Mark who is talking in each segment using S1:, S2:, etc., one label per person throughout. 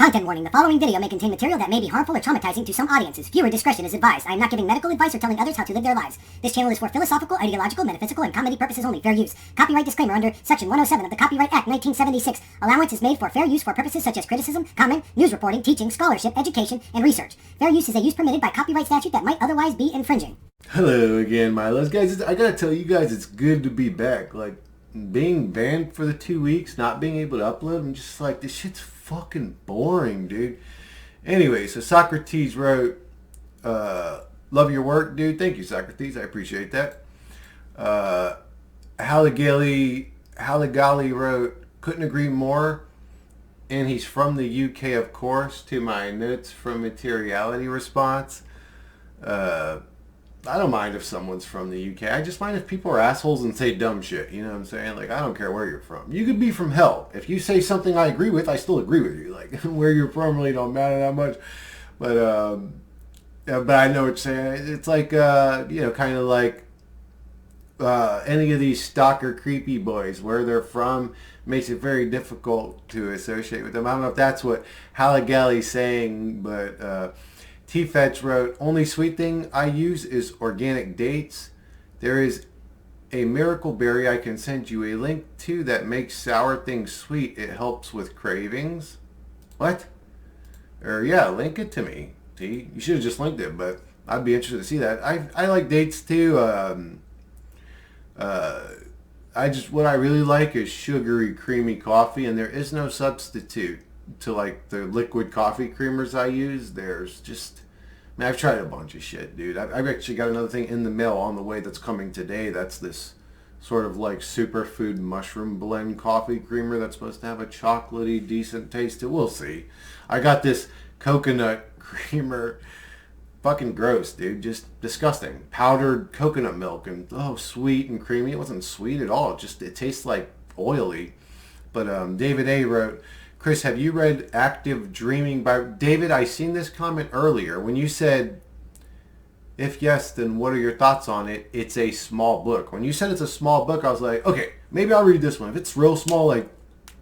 S1: Content warning. The following video may contain material that may be harmful or traumatizing to some audiences. Viewer discretion is advised. I am not giving medical advice or telling others how to live their lives. This channel is for philosophical, ideological, metaphysical, and comedy purposes only. Fair use. Copyright disclaimer under Section 107 of the Copyright Act 1976. Allowance is made for fair use for purposes such as criticism, comment, news reporting, teaching, scholarship, education, and research. Fair use is a use permitted by copyright statute that might otherwise be infringing.
S2: Hello again, my loves. Guys, I gotta tell you guys, it's good to be back. Like, being banned for the 2 weeks, not being able to upload, I'm just like, this shit's fucking boring, dude. Anyway, so Socrates wrote, love your work, dude. Thank you, Socrates. I appreciate that. Haligali wrote, couldn't agree more. And he's from the UK, of course, to my notes from materiality response. I don't mind if someone's from the UK. I just mind if people are assholes and say dumb shit. You know what I'm saying? Like, I don't care where you're from. You could be from hell. If you say something I agree with, I still agree with you. Like, where you're from really don't matter that much. But I know what you're saying. It's like, kind of like any of these stalker creepy boys, where they're from makes it very difficult to associate with them. I don't know if that's what Haligali's saying, but... T-Fetch wrote, only sweet thing I use is organic dates. There is a miracle berry I can send you a link to that makes sour things sweet. It helps with cravings. What? Yeah, link it to me. T. You should have just linked it, but I'd be interested to see that. I like dates too. What I really like is sugary, creamy coffee, and there is no substitute to like the liquid coffee creamers I use. There's just, I've tried a bunch of shit, dude. I've actually got another thing in the mail on the way that's coming today. That's this sort of like superfood mushroom blend coffee creamer that's supposed to have a chocolatey, decent taste to it. We'll see. I got this coconut creamer. Fucking gross, dude. Just disgusting. Powdered coconut milk and sweet and creamy. It wasn't sweet at all. It tastes like oily. But David A wrote, Chris, have you read Active Dreaming by... David, I seen this comment earlier. When you said, if yes, then what are your thoughts on it? It's a small book. When you said it's a small book, I was like, okay, maybe I'll read this one. If it's real small, like,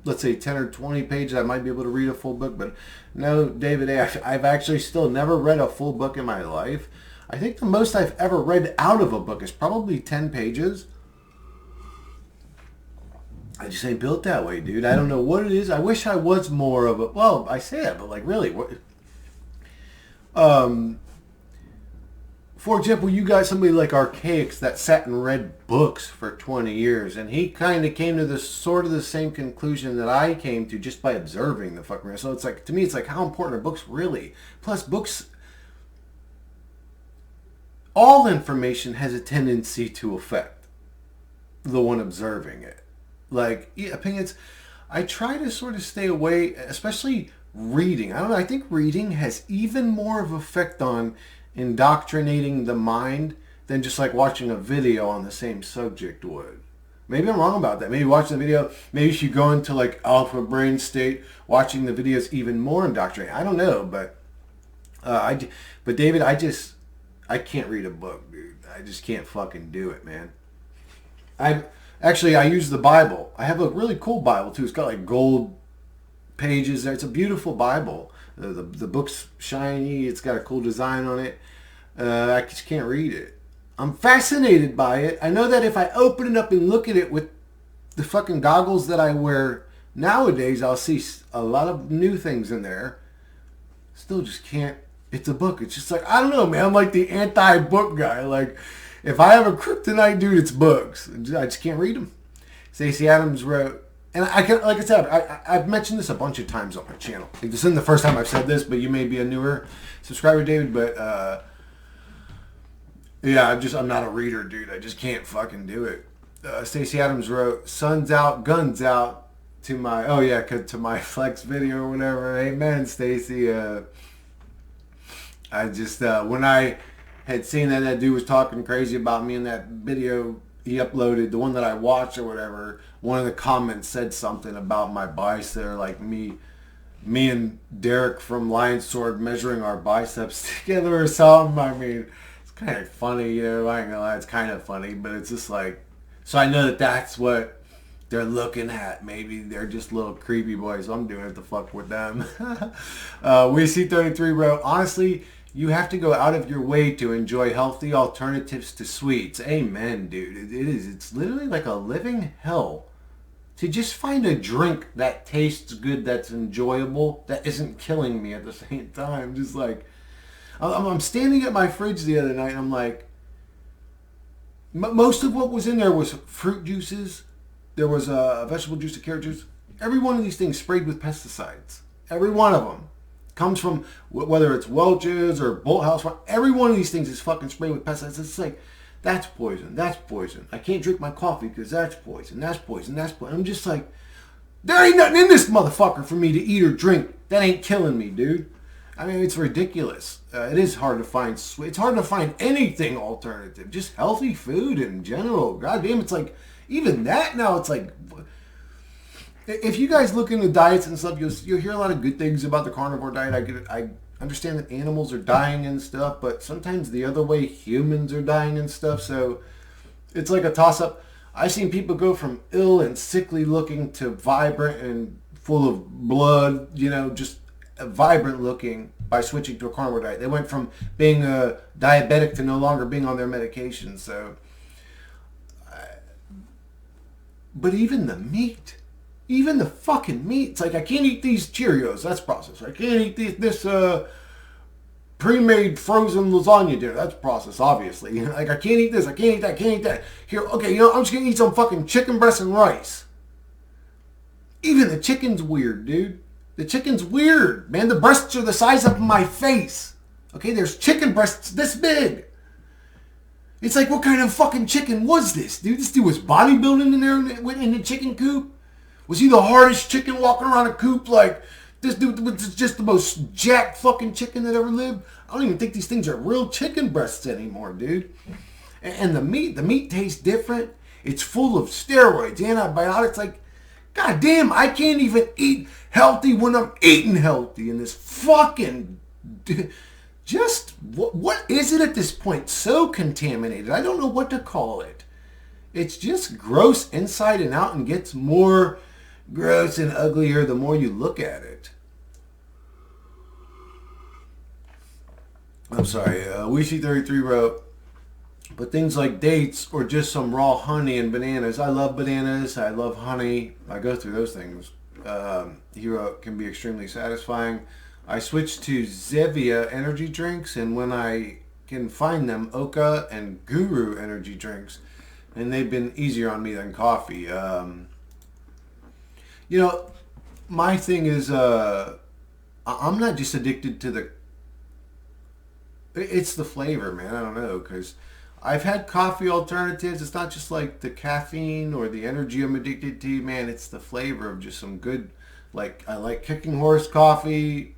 S2: let's say 10 or 20 pages, I might be able to read a full book. But no, David A, I've actually still never read a full book in my life. I think the most I've ever read out of a book is probably 10 pages. I just ain't built that way, dude. I don't know what it is. I wish I was more of a... Well, I say that, but like, really, what... For example, you got somebody like Archaics that sat and read books for 20 years, and he kind of came to the sort of the same conclusion that I came to just by observing the fucking rest. So it's like, to me, it's like, how important are books really? Plus, books... All information has a tendency to affect the one observing it. Like, opinions, I try to sort of stay away, especially reading. I don't know, I think reading has even more of an effect on indoctrinating the mind than just like watching a video on the same subject would. Maybe I'm wrong about that. Maybe watching the video, maybe you should go into like alpha brain state, watching the videos even more indoctrinating. I don't know, but David, I can't read a book, dude. I just can't fucking do it, man. Actually, I use the Bible. I have a really cool Bible, too. It's got, like, gold pages there. It's a beautiful Bible. The book's shiny. It's got a cool design on it. I just can't read it. I'm fascinated by it. I know that if I open it up and look at it with the fucking goggles that I wear nowadays, I'll see a lot of new things in there. Still just can't. It's a book. It's just like, I don't know, man. I'm like the anti-book guy. Like... If I have a kryptonite, dude, it's books. I just can't read them. Stacey Adams wrote, and I can, like I said, I've mentioned this a bunch of times on my channel. Like, this isn't the first time I've said this, but you may be a newer subscriber, David. But I'm not a reader, dude. I just can't fucking do it. Stacey Adams wrote, "Sun's out, guns out." To my flex video or whatever. Amen, Stacey. I just when I had seen that dude was talking crazy about me in that video he uploaded, the one that I watched or whatever, one of the comments said something about my bicep, or like me and Derek from Lion Sword measuring our biceps together or something. I mean, it's kind of funny, I ain't gonna lie, it's kind of funny, but it's just like, so I know that that's what they're looking at. Maybe they're just little creepy boys. I'm doing it to fuck with them. We see 33 wrote, honestly, you have to go out of your way to enjoy healthy alternatives to sweets. Amen, dude. It is. It's literally like a living hell to just find a drink that tastes good, that's enjoyable, that isn't killing me at the same time. Just like, I'm standing at my fridge the other night and I'm like, most of what was in there was fruit juices. There was a vegetable juice, a carrot juice. Every one of these things sprayed with pesticides. Every one of them comes from, whether it's Welch's or Bolthouse Farm, every one of these things is fucking sprayed with pesticides. It's like, that's poison, that's poison. I can't drink my coffee because that's poison, that's poison, that's poison. I'm just like, there ain't nothing in this motherfucker for me to eat or drink that ain't killing me, dude. I mean, it's ridiculous. It is hard to find it's hard to find anything alternative. Just healthy food in general. God damn, it's like, even that now, it's like, if you guys look into diets and stuff, you'll hear a lot of good things about the carnivore diet. I understand that animals are dying and stuff, but sometimes the other way, humans are dying and stuff. So it's like a toss-up. I've seen people go from ill and sickly looking to vibrant and full of blood, just vibrant looking by switching to a carnivore diet. They went from being a diabetic to no longer being on their medication. So, but even the meat, even the fucking meat, it's like, I can't eat these Cheerios, that's processed. I can't eat this pre-made frozen lasagna dinner, that's processed, obviously. Like, I can't eat this, I can't eat that, I can't eat that. Here, okay, I'm just gonna eat some fucking chicken breast and rice. Even the chicken's weird, dude. The chicken's weird, man. The breasts are the size of my face. Okay, there's chicken breasts this big. It's like, what kind of fucking chicken was this, dude? This dude was bodybuilding in there in the chicken coop? Was he the hardest chicken walking around a coop? Like, this dude was just the most jacked fucking chicken that ever lived? I don't even think these things are real chicken breasts anymore, dude. And the meat tastes different. It's full of steroids, antibiotics. Like, god damn, I can't even eat healthy when I'm eating healthy. And this fucking... Just, what is it at this point? So contaminated. I don't know what to call it. It's just gross inside and out and gets more gross and uglier the more you look at it. I'm sorry. Wishy33 wrote, but things like dates or just some raw honey and bananas. I love bananas. I love honey. I go through those things. He wrote, can be extremely satisfying. I switched to Zevia energy drinks, and when I can find them, Oka and Guru energy drinks, and they've been easier on me than coffee. My thing is, I'm not just addicted to it's the flavor, man. I don't know, because I've had coffee alternatives. It's not just like the caffeine or the energy I'm addicted to, man. It's the flavor of just some good, like, I like Kicking Horse coffee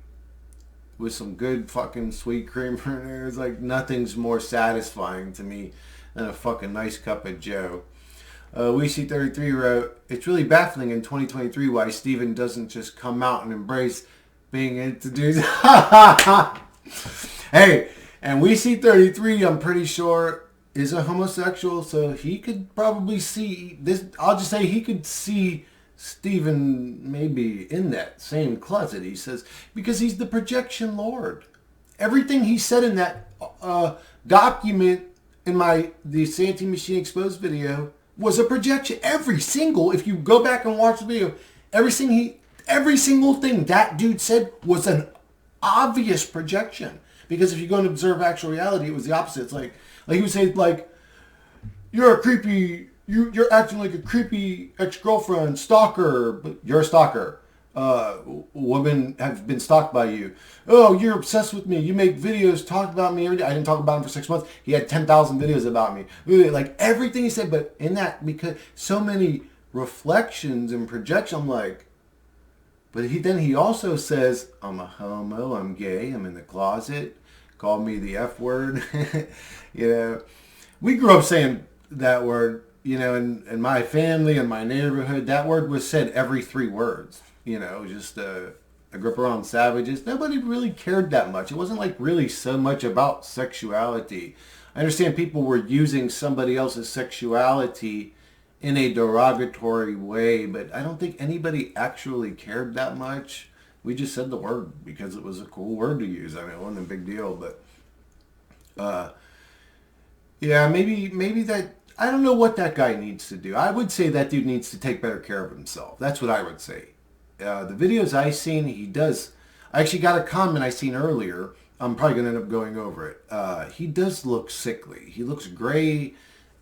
S2: with some good fucking sweet cream in there. It's like, nothing's more satisfying to me than a fucking nice cup of Joe. WeC33 wrote, it's really baffling in 2023 why Steven doesn't just come out and embrace being introduced. Hey, and WeC33, I'm pretty sure, is a homosexual, so he could probably see this. I'll just say he could see Stephen maybe in that same closet, he says, because he's the projection lord. Everything he said in that document in the Santee Machine Exposed video was a projection. If you go back and watch the video, every single thing that dude said was an obvious projection. Because if you go and observe actual reality, it was the opposite. It's like he would say, like, you're a creepy... You're acting like a creepy ex-girlfriend, stalker, but you're a stalker. Women have been stalked by you. Oh, you're obsessed with me. You make videos, talk about me every day. I didn't talk about him for 6 months. He had 10,000 videos about me. Like, everything he said, but in that, because so many reflections and projections, I'm like, but he also says, I'm a homo, I'm gay, I'm in the closet, call me the F word. We grew up saying that word. In my family, in my neighborhood, that word was said every 3 words. I grew up around savages. Nobody really cared that much. It wasn't like really so much about sexuality. I understand people were using somebody else's sexuality in a derogatory way, but I don't think anybody actually cared that much. We just said the word because it was a cool word to use. I mean, it wasn't a big deal, but yeah, maybe that, I don't know what that guy needs to do. I would say that dude needs to take better care of himself. That's what I would say. The videos I seen, he does. I actually got a comment I seen earlier. I'm probably going to end up going over it. He does look sickly. He looks gray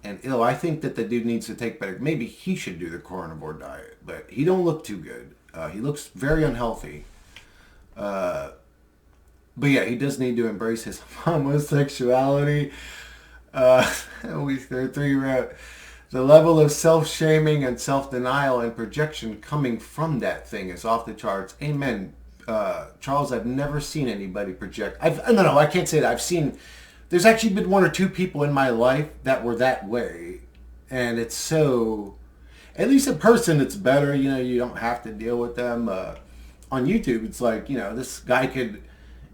S2: and ill. I think that the dude needs to take better. Maybe he should do the carnivore diet, but he don't look too good. He looks very unhealthy. But yeah, he does need to embrace his homosexuality. The level of self-shaming and self-denial and projection coming from that thing is off the charts. Amen. Charles, I've never seen anybody project. No, I can't say that. I've seen, there's actually been one or two people in my life that were that way. And it's so, at least in person it's better. You know, you don't have to deal with them. On YouTube, it's like, you know, this guy could,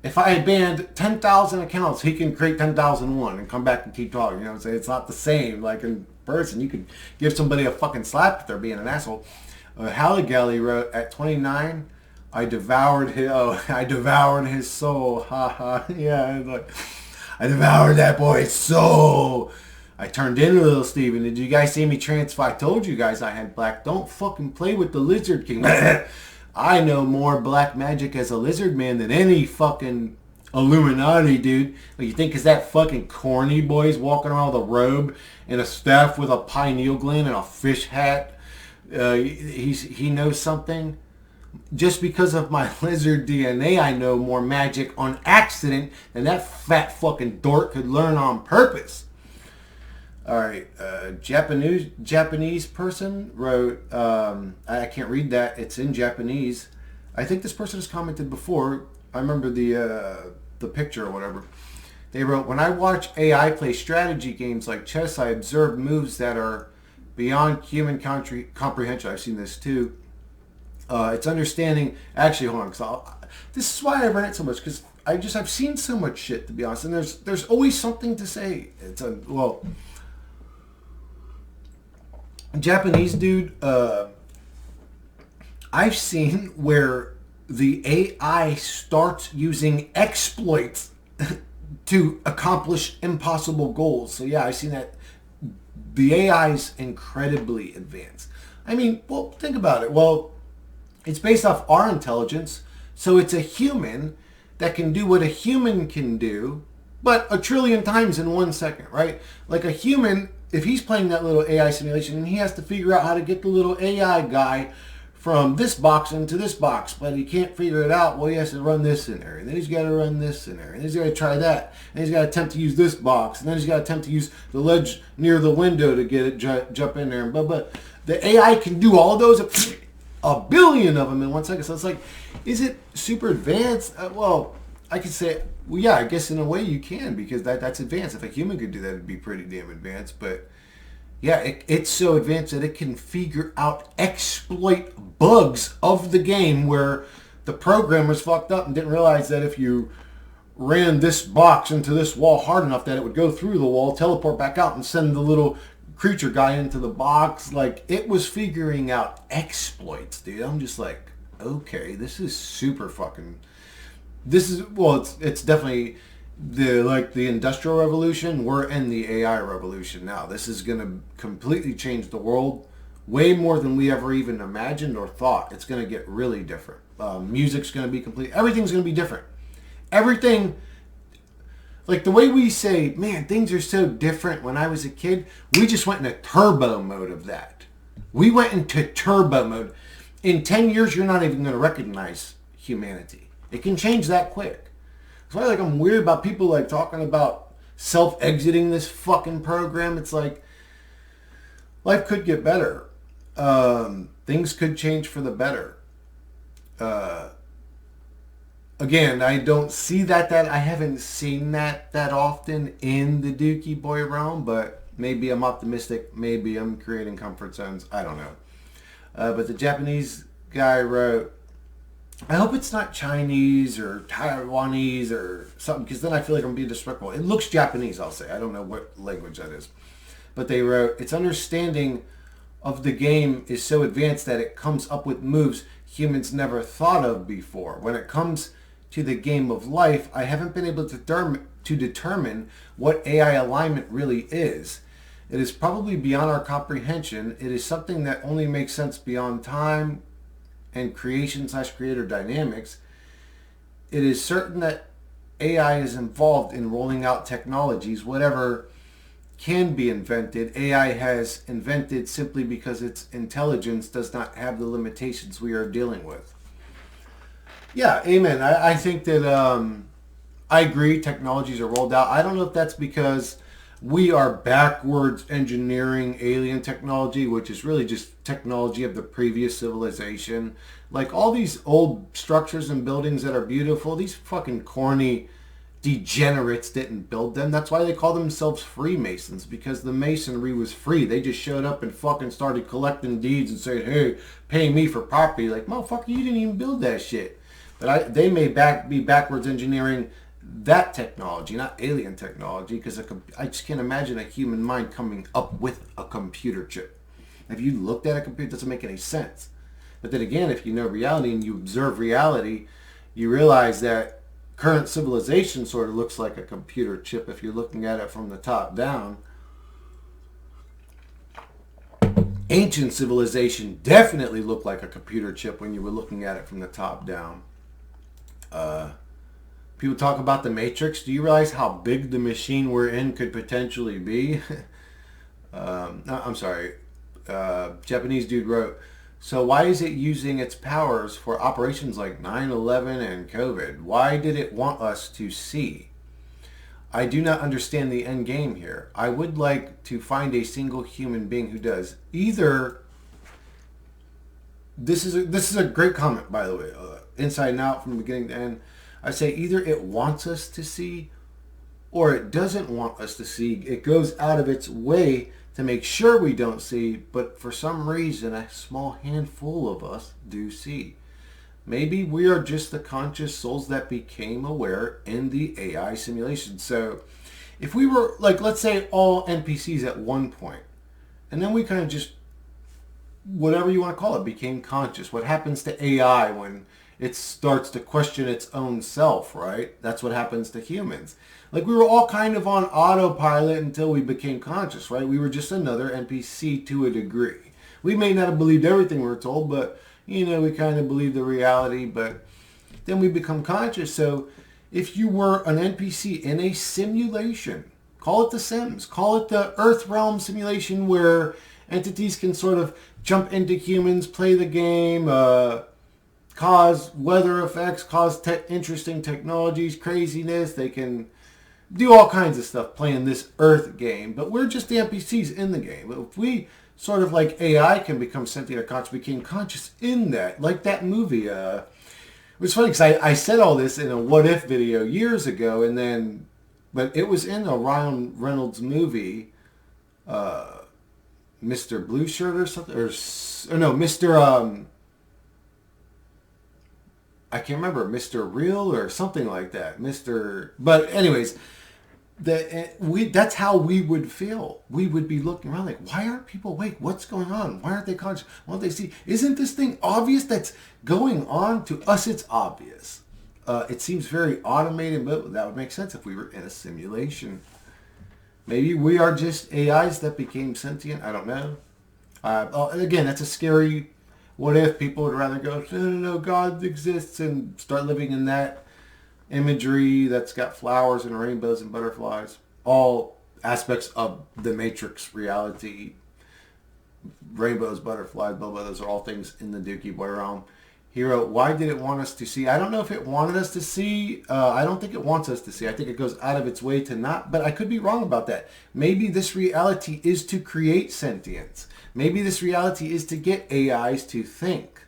S2: if I had banned 10,000 accounts, he can create 10,001 and come back and keep talking. You know what I'm saying? It's not the same. Like in person, you could give somebody a fucking slap if they're being an asshole. Halligalli wrote, at 29, I devoured his soul. Ha ha. Yeah, like, I devoured that boy's soul. I turned into Little Steven. Did you guys see me transform? I told you guys I had black. Don't fucking play with the Lizard King. I know more black magic as a lizard man than any fucking Illuminati, dude. What, you think is that fucking corny boy's walking around with a robe and a staff with a pineal gland and a fish hat? He knows something? Just because of my lizard DNA, I know more magic on accident than that fat fucking dork could learn on purpose. All right, Japanese person wrote, I can't read that. It's in Japanese. I think this person has commented before. I remember the picture or whatever. They wrote, when I watch AI play strategy games like chess, I observe moves that are beyond human comprehension. I've seen this too. It's understanding. Actually, hold on, because this is why I read it so much, because I've seen so much shit, to be honest, and there's always something to say. Japanese dude, I've seen where the AI starts using exploits to accomplish impossible goals. So yeah, I've seen that. The AI's incredibly advanced. I mean, well, think about it. Well, it's based off our intelligence, so it's a human that can do what a human can do, but a trillion times in 1 second, right? Like a human, if he's playing that little AI simulation and he has to figure out how to get the little AI guy from this box into this box, but he can't figure it out, well, he has to run this in there, and then he's got to run this in there, and he's got to try that, and he's got to attempt to use this box, and then he's got to attempt to use the ledge near the window to get it jump in there, and but the AI can do all those, a billion of them in 1 second. So it's like, is it super advanced? Well, I could say, well, yeah, I guess in a way you can, because that's advanced. If a human could do that, it'd be pretty damn advanced. But yeah, it's so advanced that it can figure out, exploit bugs of the game where the programmers fucked up and didn't realize that if you ran this box into this wall hard enough that it would go through the wall, teleport back out, and send the little creature guy into the box. Like, it was figuring out exploits, dude. I'm just like, okay, this is super fucking... This is, well, it's definitely the Industrial Revolution. We're in the AI revolution now. This is going to completely change the world way more than we ever even imagined or thought. It's going to get really different. Music's going to be complete. Everything's going to be different. Everything, like the way we say, man, things are so different when I was a kid, we just went into turbo mode of that. We went into turbo mode. In 10 years, you're not even going to recognize humanity. It can change that quick. That's why, like, I'm weird about people like talking about self-exiting this fucking program. It's like, life could get better. Things could change for the better. Again, I don't see that I haven't seen that often in the Dookie Boy realm, but maybe I'm optimistic. Maybe I'm creating comfort zones. I don't know. But the Japanese guy wrote, I hope it's not Chinese or Taiwanese or something, because then I feel like I'm being disrespectful. It looks Japanese, I'll say. I don't know what language that is. But they wrote, it's understanding of the game is so advanced that it comes up with moves humans never thought of before. When it comes to the game of life, I haven't been able to determine what AI alignment really is. It is probably beyond our comprehension. It is something that only makes sense beyond time and creation/creator dynamics. It is certain that AI is involved in rolling out technologies. Whatever can be invented, AI has invented simply because its intelligence does not have the limitations we are dealing with. Yeah, amen. I think that I agree technologies are rolled out. I don't know if that's because we are backwards engineering alien technology, which is really just technology of the previous civilization. Like all these old structures and buildings that are beautiful, these fucking corny degenerates didn't build them. That's why they call themselves Freemasons, because the masonry was free. They just showed up and fucking started collecting deeds and said, hey, pay me for property. Like, motherfucker, you didn't even build that shit. But they may be backwards engineering that technology, not alien technology, because I just can't imagine a human mind coming up with a computer chip. If you looked at a computer, it doesn't make any sense. But then again, if you know reality and you observe reality, you realize that current civilization sort of looks like a computer chip if you're looking at it from the top down. Ancient civilization definitely looked like a computer chip when you were looking at it from the top down. People talk about the Matrix. Do you realize how big the machine we're in could potentially be? I'm sorry. Japanese dude wrote, so why is it using its powers for operations like 9/11 and COVID? Why did it want us to see? I do not understand the end game here. I would like to find a single human being who does. Either, this is a great comment, by the way, inside and out from beginning to end. I say either it wants us to see or it doesn't want us to see. It goes out of its way to make sure we don't see, but for some reason a small handful of us do see. Maybe we are just the conscious souls that became aware in the AI simulation. So if we were, like, let's say all NPCs at one point, and then we kind of just, whatever you want to call it, became conscious. What happens to AI when it starts to question its own self, right? That's what happens to humans. Like, we were all kind of on autopilot until we became conscious, right? We were just another NPC to a degree. We may not have believed everything we were told, but, you know, we kind of believed the reality, but then we become conscious. So if you were an NPC in a simulation, call it The Sims, call it the Earth Realm simulation where entities can sort of jump into humans, play the game, cause weather effects, cause interesting technologies, craziness. They can do all kinds of stuff playing this Earth game, but we're just the NPCs in the game. If we sort of like AI can become sentient or conscious, became conscious in that, like that movie. It was funny because I said all this in a What If video years ago, and then, but it was in a Ryan Reynolds movie, Mr. Blue Shirt or something, or no, Mr. I can't remember, Mr. Real or something like that. But anyways, that's how we would feel. We would be looking around like, why aren't people awake? What's going on? Why aren't they conscious? Why don't they see? Isn't this thing obvious that's going on? To us, it's obvious. It seems very automated, but that would make sense if we were in a simulation. Maybe we are just AIs that became sentient. I don't know. Again, that's a scary... What if people would rather go, no, God exists, and start living in that imagery that's got flowers and rainbows and butterflies? All aspects of the Matrix reality. Rainbows, butterflies, blah, blah, those are all things in the Dookie Boy realm. He wrote, why did it want us to see? I don't know if it wanted us to see. I don't think it wants us to see. I think it goes out of its way to not, but I could be wrong about that. Maybe this reality is to create sentience. Maybe this reality is to get AIs to think.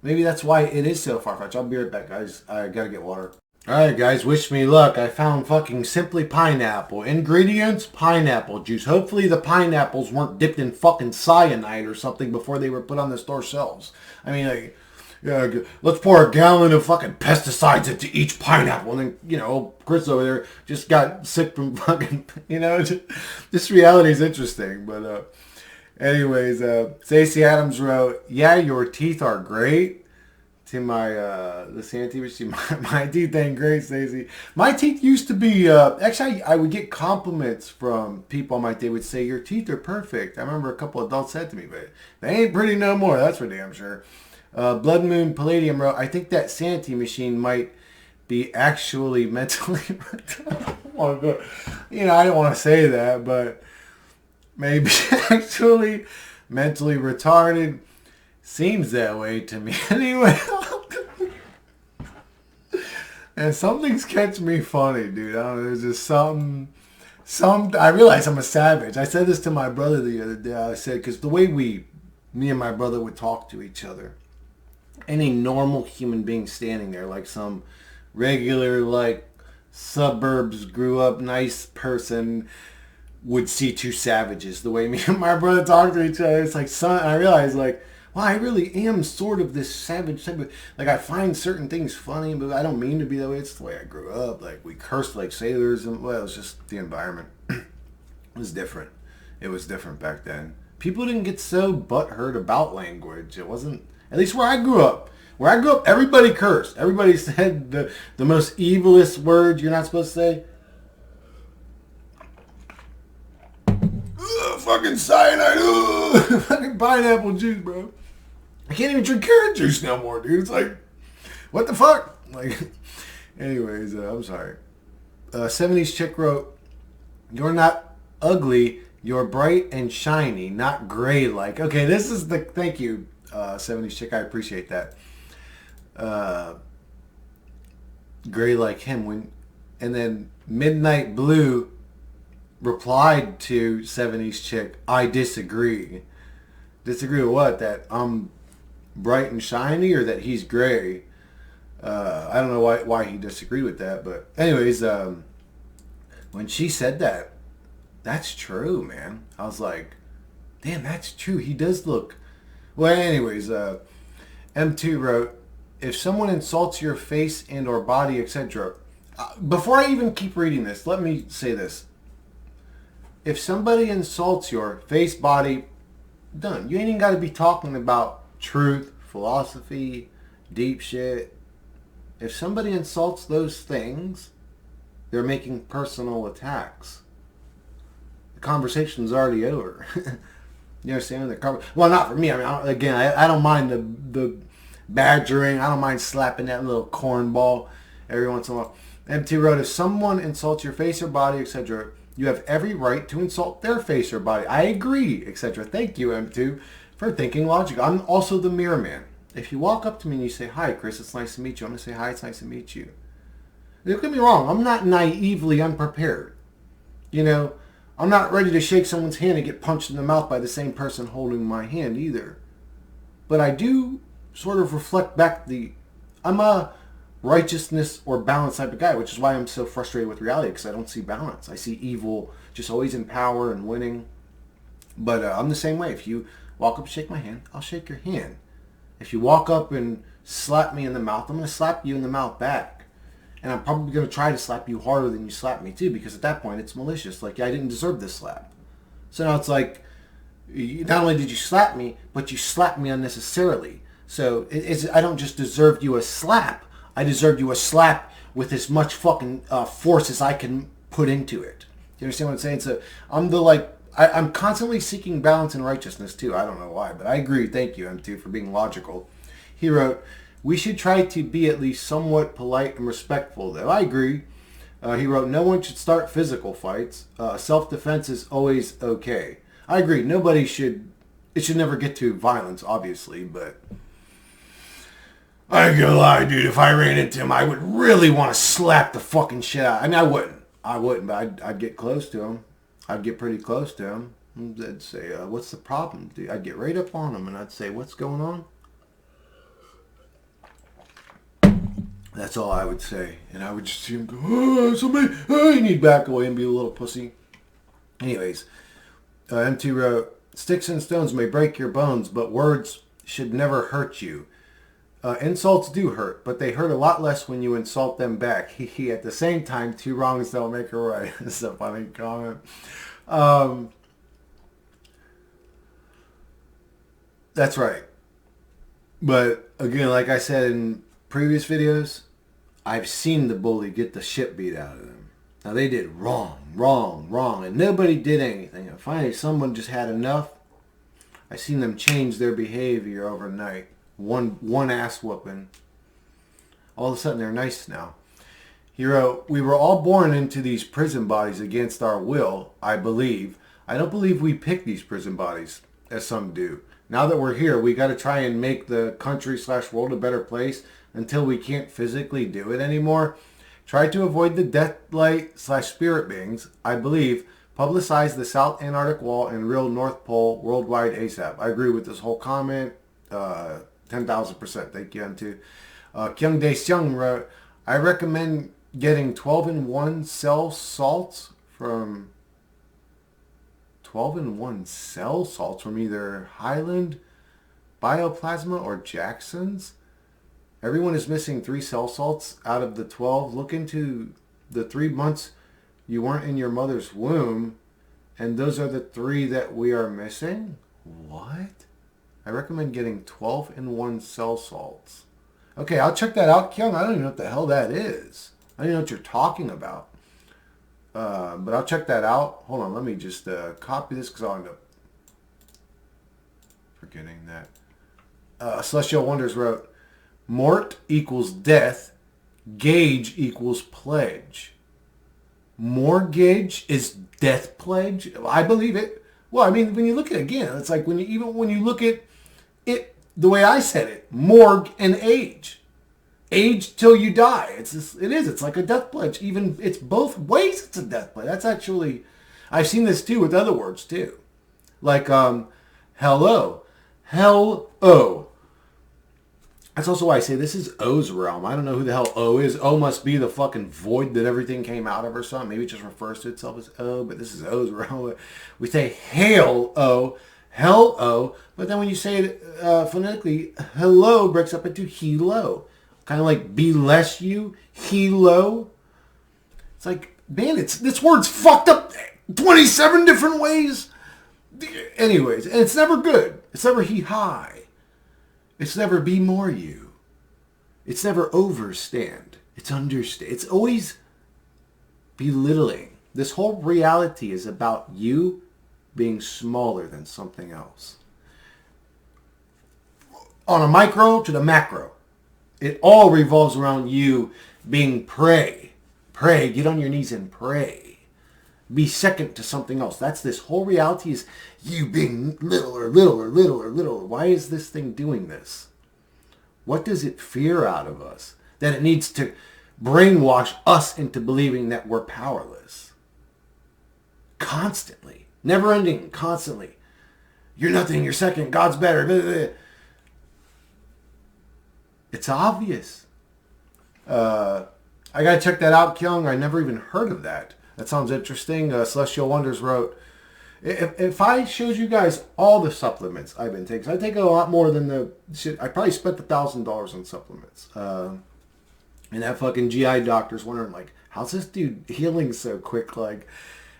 S2: Maybe that's why it is so far-fetched. I'll be right back, guys. I gotta get water. Alright, guys. Wish me luck. I found fucking Simply Pineapple. Ingredients, pineapple juice. Hopefully the pineapples weren't dipped in fucking cyanide or something before they were put on the store shelves. I mean, like... Yeah, let's pour a gallon of fucking pesticides into each pineapple. And then, you know, Chris over there just got sick from fucking, you know, this reality is interesting. But Anyways, Stacey Adams wrote, yeah, your teeth are great. To my, the Santee machine, my teeth ain't great, Stacey. My teeth used to be, actually, I would get compliments from people on my day would say, your teeth are perfect. I remember a couple adults said to me, but they ain't pretty no more, that's for damn sure. Blood Moon Palladium wrote, I think that Santee machine might be actually mentally retarded. Oh, God. You know, I didn't want to say that, but maybe actually mentally retarded. Seems that way to me. Anyway. And some things catch me funny, dude. I don't know, there's just I realize I'm a savage. I said this to my brother the other day. I said, because the way me and my brother would talk to each other, any normal human being standing there, like some regular, like, suburbs, grew up, nice person would see two savages. The way me and my brother talk to each other, it's like, son, I realize, like, well, I really am sort of this savage type of, like, I find certain things funny, but I don't mean to be that way. It's the way I grew up. Like, we cursed like sailors, and, well, it was just the environment. It was different. It was different back then. People didn't get so butthurt about language. It wasn't, at least where I grew up. Where I grew up, everybody cursed. Everybody said the most evilest words you're not supposed to say. Ugh, fucking cyanide. Ugh, fucking pineapple juice, bro. I can't even drink carrot juice no more, dude. It's like, what the fuck? Like, anyways, I'm sorry. 70s chick wrote, you're not ugly, you're bright and shiny, not gray like. Okay, this is the, thank you, 70s chick, I appreciate that. Gray like him. And then Midnight Blue replied to 70s chick, I disagree. Disagree with what? That I'm bright and shiny, or that he's gray? I don't know why he disagreed with that, but anyways, when she said that, that's true, man. I was like, damn, that's true. He does look. Well, anyways, M2 wrote, if someone insults your face and or body, etc. Before I even keep reading this, let me say this. If somebody insults your face, body, done. You ain't even got to be talking about truth, philosophy, deep shit. If somebody insults those things, they're making personal attacks. The conversation's already over. You understand? Well, not for me. I mean, I don't mind the badgering. I don't mind slapping that little cornball every once in a while. MT wrote, if someone insults your face or body, etc., you have every right to insult their face or body. I agree, etc. Thank you, M2, for thinking logical. I'm also the mirror man. If you walk up to me and you say, hi, Chris, it's nice to meet you, I'm going to say, hi, it's nice to meet you. Don't get me wrong. I'm not naively unprepared. You know, I'm not ready to shake someone's hand and get punched in the mouth by the same person holding my hand either. But I do sort of reflect back I'm a righteousness or balance type of guy, which is why I'm so frustrated with reality, because I don't see balance. I see evil just always in power and winning. But I'm the same way. If you walk up and shake my hand, I'll shake your hand. If you walk up and slap me in the mouth, I'm going to slap you in the mouth back. And I'm probably going to try to slap you harder than you slap me too, because at that point it's malicious. Like, I didn't deserve this slap. So now it's like, not only did you slap me, but you slapped me unnecessarily. So I don't just deserve you a slap. I deserve you a slap with as much fucking force as I can put into it. You understand what I'm saying? So I'm constantly seeking balance and righteousness too. I don't know why, but I agree. Thank you, M2, for being logical. He wrote, we should try to be at least somewhat polite and respectful, though. I agree. He wrote, no one should start physical fights. Self-defense is always okay. I agree. It should never get to violence, obviously, but I ain't gonna lie, dude. If I ran into him, I would really want to slap the fucking shit out. I mean, I wouldn't, but I'd get close to him. I'd get pretty close to him. I'd say, what's the problem, dude? I'd get right up on him, and I'd say, what's going on? That's all I would say. And I would just see him go, you need to back away and be a little pussy. Anyways, M2 wrote, sticks and stones may break your bones, but words should never hurt you. Insults do hurt, but they hurt a lot less when you insult them back. At the same time, two wrongs don't make a right. It's a funny comment. That's right. But again, like I said in previous videos, I've seen the bully get the shit beat out of them. Now they did wrong, and nobody did anything. And finally, someone just had enough. I seen them change their behavior overnight. One ass whooping. All of a sudden, they're nice now. He wrote, "We were all born into these prison bodies against our will, I believe. I don't believe we pick these prison bodies, as some do. Now that we're here, we got to try and make the country/world a better place until we can't physically do it anymore. Try to avoid the deathlight/spirit beings, I believe. Publicize the South Antarctic Wall and real North Pole worldwide ASAP." I agree with this whole comment. 10,000%. Thank you, M2. Kyung Dae Seung wrote, "I recommend getting 12-in-1 cell salts from 12-in-1 cell salts from either Highland Bioplasma or Jackson's. Everyone is missing 3 cell salts out of the 12. Look into the 3 months you weren't in your mother's womb, and those are the 3 that we are missing." What? I recommend getting 12-in-1 cell salts. Okay, I'll check that out, Kyung. I don't even know what the hell that is. I don't even know what you're talking about. But I'll check that out. Hold on, let me just copy this because I'll end up forgetting that. Celestial Wonders wrote, "Mort equals death. Gage equals pledge." Mortgage is death pledge? I believe it. Well, I mean, when you look at it again, it's like when you look at it the way I said it, morgue and age. Age till you die. It's like a death pledge. Even it's both ways it's a death pledge. That's actually, I've seen this too with other words too. Like hello. Hell-o. That's also why I say this is O's realm. I don't know who the hell O is. O must be the fucking void that everything came out of or something. Maybe it just refers to itself as O, but this is O's realm. We say hail O, hell O, but then when you say it phonetically, hello breaks up into he-lo. Kind of like be less you, he-lo. It's like, man, this word's fucked up 27 different ways. Anyways, and it's never good. It's never he-hi. It's never be more you. It's never overstand. It's understand. It's always belittling. This whole reality is about you being smaller than something else. On a micro to the macro, it all revolves around you being prey. Pray. Get on your knees and pray. Be second to something else. That's this whole reality is you being littler. Why is this thing doing this? What does it fear out of us? That it needs to brainwash us into believing that we're powerless. Constantly. Never ending. Constantly. You're nothing. You're second. God's better. Blah, blah, blah. It's obvious. I gotta check that out, Kyung. I never even heard of that. That sounds interesting. Celestial Wonders wrote, if I showed you guys all the supplements I've been taking, I take a lot more than the shit. I probably spent $1,000 on supplements. And that fucking GI doctor's wondering, like, how's this dude healing so quick? Like,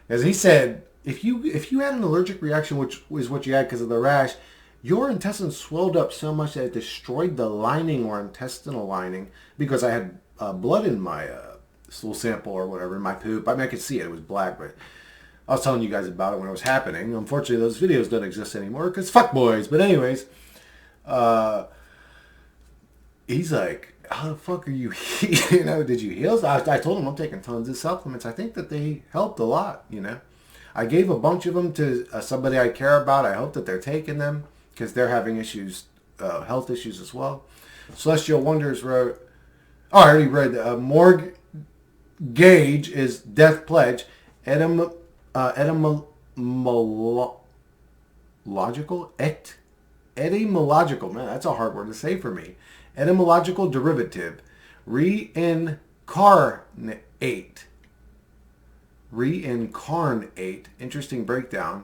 S2: as he said, if you had an allergic reaction, which was what you had because of the rash, your intestines swelled up so much that it destroyed the lining or intestinal lining because I had blood in my stool sample or whatever, in my poop. I mean, I could see it. It was black, but I was telling you guys about it when it was happening. Unfortunately, those videos don't exist anymore because fuck boys. But anyways, he's like, how the fuck are you, did you heal? So I told him I'm taking tons of supplements. I think that they helped a lot, I gave a bunch of them to somebody I care about. I hope that they're taking them because they're having issues, health issues as well. Celestial Wonders wrote, I already read morgue gauge is death pledge. Etymological, man, that's a hard word to say for me. Etymological derivative, reincarnate. Interesting breakdown.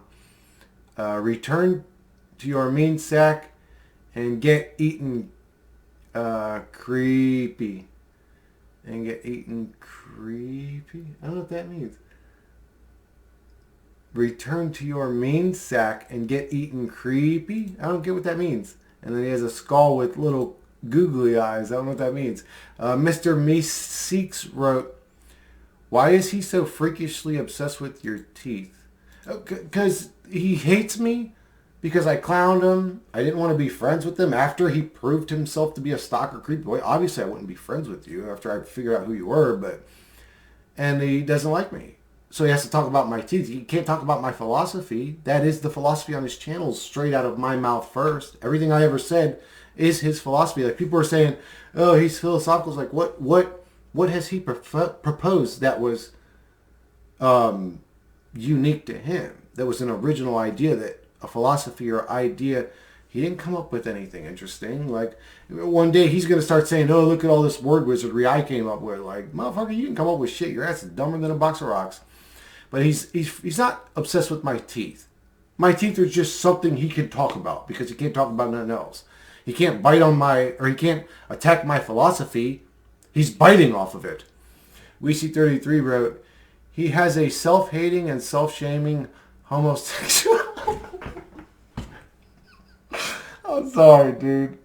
S2: Return to your mean sack and get eaten creepy. I don't know what that means. return to your mean sack and get eaten creepy. I don't get what that means. And then he has a skull with little googly eyes. I don't know what that means. Mr. Meeseeks wrote, why is he so freakishly obsessed with your teeth? Because he hates me because I clowned him. I didn't want to be friends with him after he proved himself to be a stalker creepy boy. Obviously, I wouldn't be friends with you after I figured out who you were, and he doesn't like me. So he has to talk about my teeth. He can't talk about my philosophy. That is the philosophy on his channel, straight out of my mouth first. Everything I ever said is his philosophy. Like, people are saying, oh, he's philosophical. It's like, what has he proposed that was unique to him? That was an original idea, that a philosophy or idea. He didn't come up with anything interesting. Like, one day he's going to start saying, oh, look at all this word wizardry I came up with. Like, motherfucker, you can come up with shit. Your ass is dumber than a box of rocks. But he's not obsessed with my teeth. My teeth are just something he can talk about because he can't talk about nothing else. He can't bite on he can't attack my philosophy. He's biting off of it. WeC33 wrote, he has a self-hating and self-shaming homosexual. I'm sorry, dude.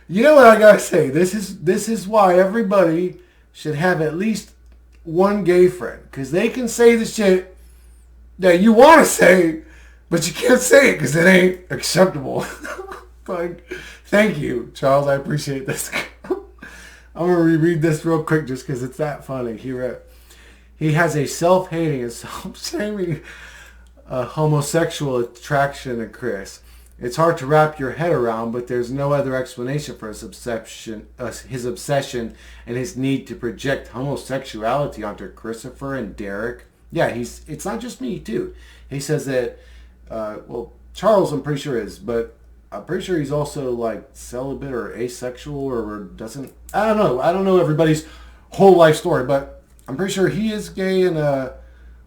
S2: You know what I gotta say? This is why everybody should have at least one gay friend, because they can say the shit that you want to say, but you can't say it because it ain't acceptable. Like, thank you, Charles. I appreciate this. I'm gonna reread this real quick just because it's that funny. He wrote, he has a self-hating and self-shaming homosexual attraction to Chris. It's hard to wrap your head around, but there's no other explanation for his obsession and his need to project homosexuality onto Christopher and Derek. Yeah, it's not just me, too. He says that, Charles I'm pretty sure is, but I'm pretty sure he's also like celibate or asexual or doesn't, I don't know everybody's whole life story, but I'm pretty sure he is gay, and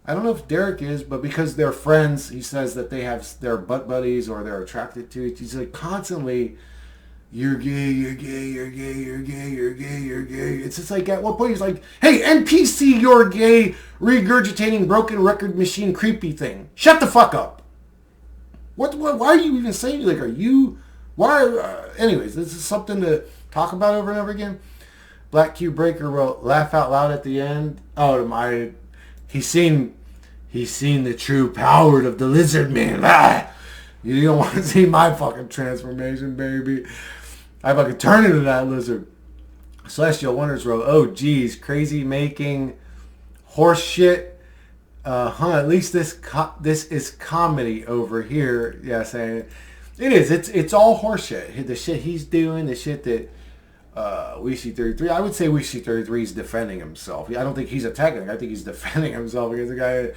S2: I don't know if Derek is, but because they're friends, he says that they're butt buddies or they're attracted to it. He's like constantly, you're gay, you're gay, you're gay, you're gay, you're gay, you're gay. It's just like, at what point he's like, hey, NPC, you're gay, regurgitating broken record machine creepy thing. Shut the fuck up. What why are you even saying, like, anyways, this is something to talk about over and over again. Black Cube Breaker wrote, laugh out loud at the end. Oh, he's seen the true power of the lizard man. Ah! You don't want to see my fucking transformation, baby. I fucking turn into that lizard. Celestial Wonders wrote, oh geez, crazy making horse shit. At least this is comedy over here. Yeah, saying it is. It's all horse shit. The shit he's doing, the shit that WeC33. I would say WeC33 is defending himself. I don't think he's attacking. I think he's defending himself against the guy.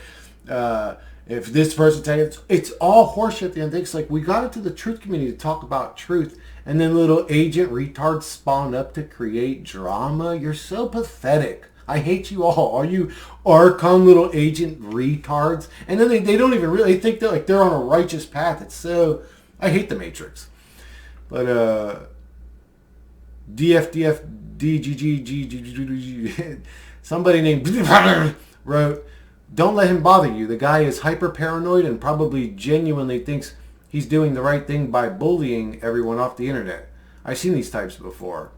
S2: If this person attacks, it's all horseshit at the end. It's like, we got into the truth community to talk about truth, and then little agent retards spawned up to create drama. You're so pathetic. I hate you all you Archon little agent retards. And then they don't even really think that, like, they're on a righteous path. It's so, I hate the Matrix. But DFDFDGGG somebody named wrote, don't let him bother you. The guy is hyper paranoid and probably genuinely thinks he's doing the right thing by bullying everyone off the internet. I've seen these types before.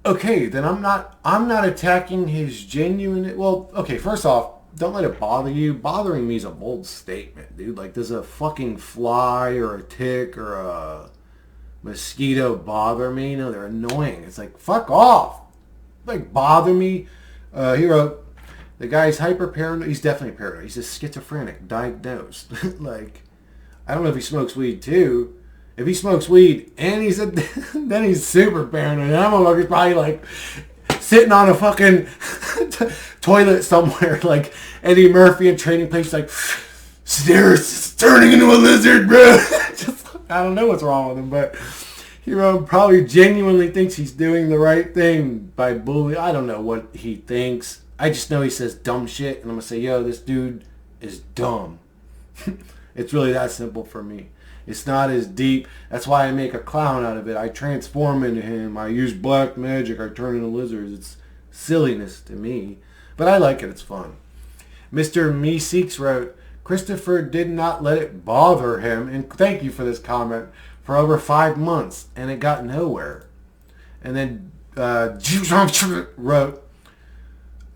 S2: Okay, then I'm not attacking his genuine. Well, okay, first off, don't let it bother you. Bothering me is a bold statement, dude. Like, does a fucking fly or a tick or a mosquito bother me? No, they're annoying. It's like, fuck off. Like, bother me. He wrote, the guy's hyper paranoid. He's definitely paranoid. He's a schizophrenic, diagnosed. Like, I don't know if he smokes weed too. If he smokes weed and he's then he's super paranoid. And I'm probably like sitting on a fucking toilet somewhere, like Eddie Murphy in Trading Places, like, it's turning into a lizard, bro. Just, I don't know what's wrong with him, but he probably genuinely thinks he's doing the right thing by bullying. I don't know what he thinks. I just know he says dumb shit, and I'm going to say, yo, this dude is dumb. It's really that simple for me. It's not as deep. That's why I make a clown out of it. I transform into him. I use black magic. I turn into lizards. It's silliness to me. But I like it. It's fun. Mr. Meeseeks wrote, Christopher did not let it bother him, and thank you for this comment, for over 5 months, and it got nowhere. And then wrote,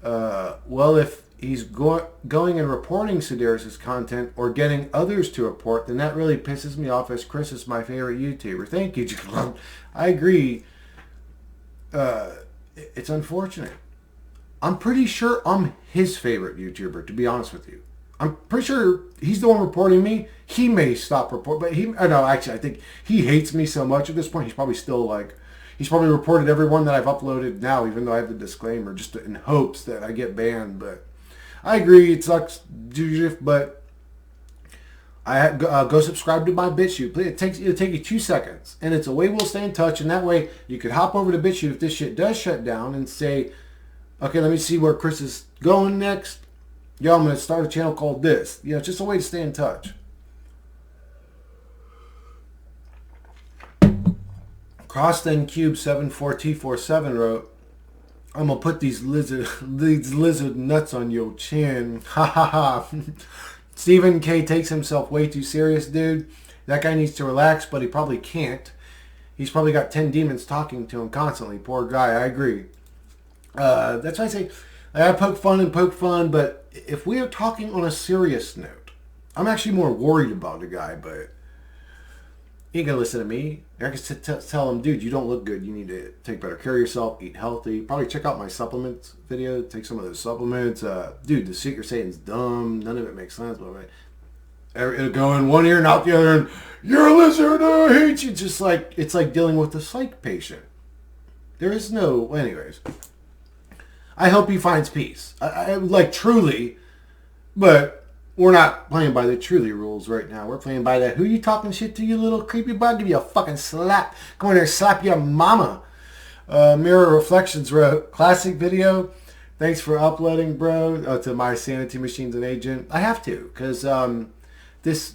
S2: well, if he's going and reporting Sedaris' content or getting others to report, then that really pisses me off, as Chris is my favorite YouTuber. Thank you, I agree. It's unfortunate. I'm pretty sure I'm his favorite YouTuber, to be honest with you. I'm pretty sure he's the one reporting me. He may stop reporting, but actually, I think he hates me so much at this point, he's probably still like, he's probably reported everyone that I've uploaded now, even though I have the disclaimer, just in hopes that I get banned. But I agree, it sucks, but go subscribe to my BitChute. It'll take you 2 seconds, and it's a way we'll stay in touch, and that way you could hop over to BitChute if this shit does shut down and say, okay, let me see where Chris is going next. Yo, I'm going to start a channel called this. You know, it's just a way to stay in touch. CrossThenCube74T47 wrote, I'm going to put these lizard nuts on your chin. Ha ha ha. Stephen K takes himself way too serious, dude. That guy needs to relax, but he probably can't. He's probably got 10 demons talking to him constantly. Poor guy, I agree. That's why I say, I poke fun, but if we are talking on a serious note, I'm actually more worried about the guy, but he ain't gonna listen to me. I can tell him, dude, you don't look good. You need to take better care of yourself, eat healthy. Probably check out my supplements video. Take some of those supplements. Dude, the shit you're saying is dumb. None of it makes sense. But it'll go in one ear and out the other, and you're a lizard, I hate you. Just like, it's like dealing with a psych patient. There is no, anyways. I hope he finds peace. I like truly, but we're not playing by the truly rules right now. We're playing by the, who you talking shit to, you little creepy bug? Give you a fucking slap. Come in there and slap your mama. Mirror Reflections wrote, classic video. Thanks for uploading, bro, to my Sanity Machines and Agent. I have to, because this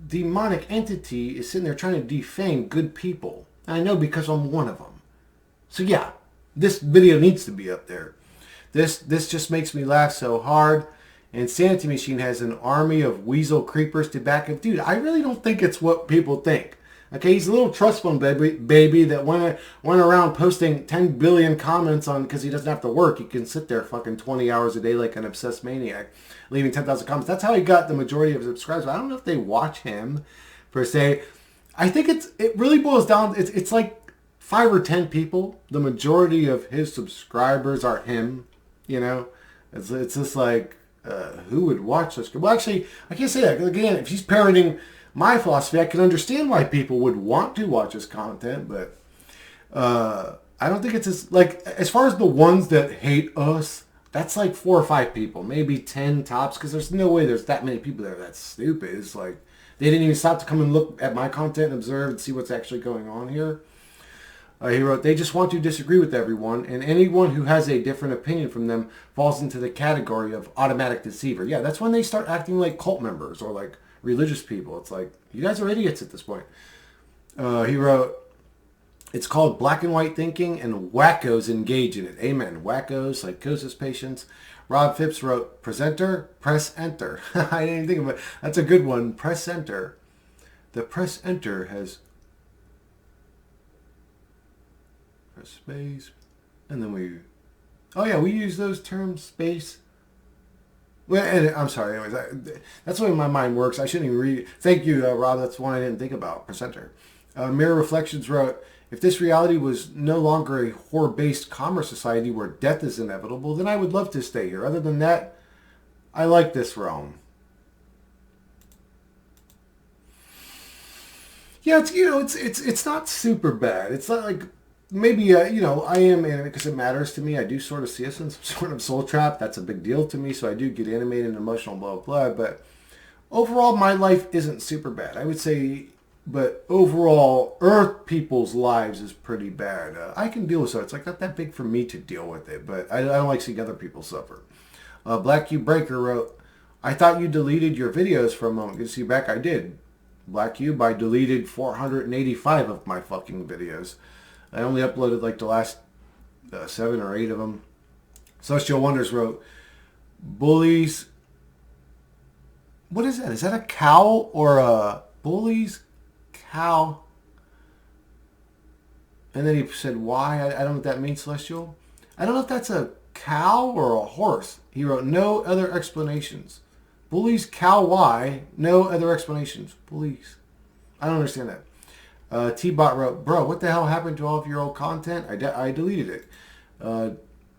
S2: demonic entity is sitting there trying to defame good people. And I know because I'm one of them. So yeah, this video needs to be up there. This just makes me laugh so hard. And Sanity Machine has an army of weasel creepers to back up. Dude, I really don't think it's what people think. Okay, he's a little trust fund baby that went around posting 10 billion comments on, because he doesn't have to work. He can sit there fucking 20 hours a day like an obsessed maniac, leaving 10,000 comments. That's how he got the majority of his subscribers. I don't know if they watch him, per se. I think it really boils down, it's like 5 or 10 people. The majority of his subscribers are him, you know? It's just like, who would watch this? Well, actually, I can't say that. Again, if he's parroting my philosophy, I can understand why people would want to watch his content, but I don't think it's as, like, as far as the ones that hate us, that's like 4 or 5 people, maybe 10 tops, because there's no way there's that many people there that's stupid. It's like, they didn't even stop to come and look at my content and observe and see what's actually going on here. He wrote, they just want to disagree with everyone, and anyone who has a different opinion from them falls into the category of automatic deceiver. Yeah, that's when they start acting like cult members or like religious people. It's like, you guys are idiots at this point. He wrote, it's called black and white thinking, and wackos engage in it. Amen. Wackos, psychosis patients. Rob Phipps wrote, presenter, press enter. I didn't even think of it. That's a good one. Press enter. The press enter has... press space. And then we... oh yeah, we use those terms, space. Well, and I'm sorry, anyways. That's the way my mind works. I shouldn't even read... thank you, Rob. That's one I didn't think about. Presenter. Mirror Reflections wrote, if this reality was no longer a whore-based commerce society where death is inevitable, then I would love to stay here. Other than that, I like this realm. Yeah, it's not super bad. It's not like, maybe, I am animated because it matters to me. I do sort of see us in some sort of soul trap. That's a big deal to me, so I do get animated and emotional, blah, blah, blah. But overall, my life isn't super bad. I would say... but overall, Earth people's lives is pretty bad. I can deal with it. It's like not that big for me to deal with it, but I don't like seeing other people suffer. Black Cube Breaker wrote, I thought you deleted your videos for a moment. Good to see you back. I did. Black Cube, I deleted 485 of my fucking videos. I only uploaded like the last 7 or 8 of them. Celestial Wonders wrote, bullies What is that? Is that a cow or a bully's cow? And then he said, why? I don't know what that means, Celestial. I don't know if that's a cow or a horse. He wrote, no other explanations. Bullies cow why? No other explanations. Bullies. I don't understand that. T-Bot wrote, bro, what the hell happened to all of your old content? I deleted it.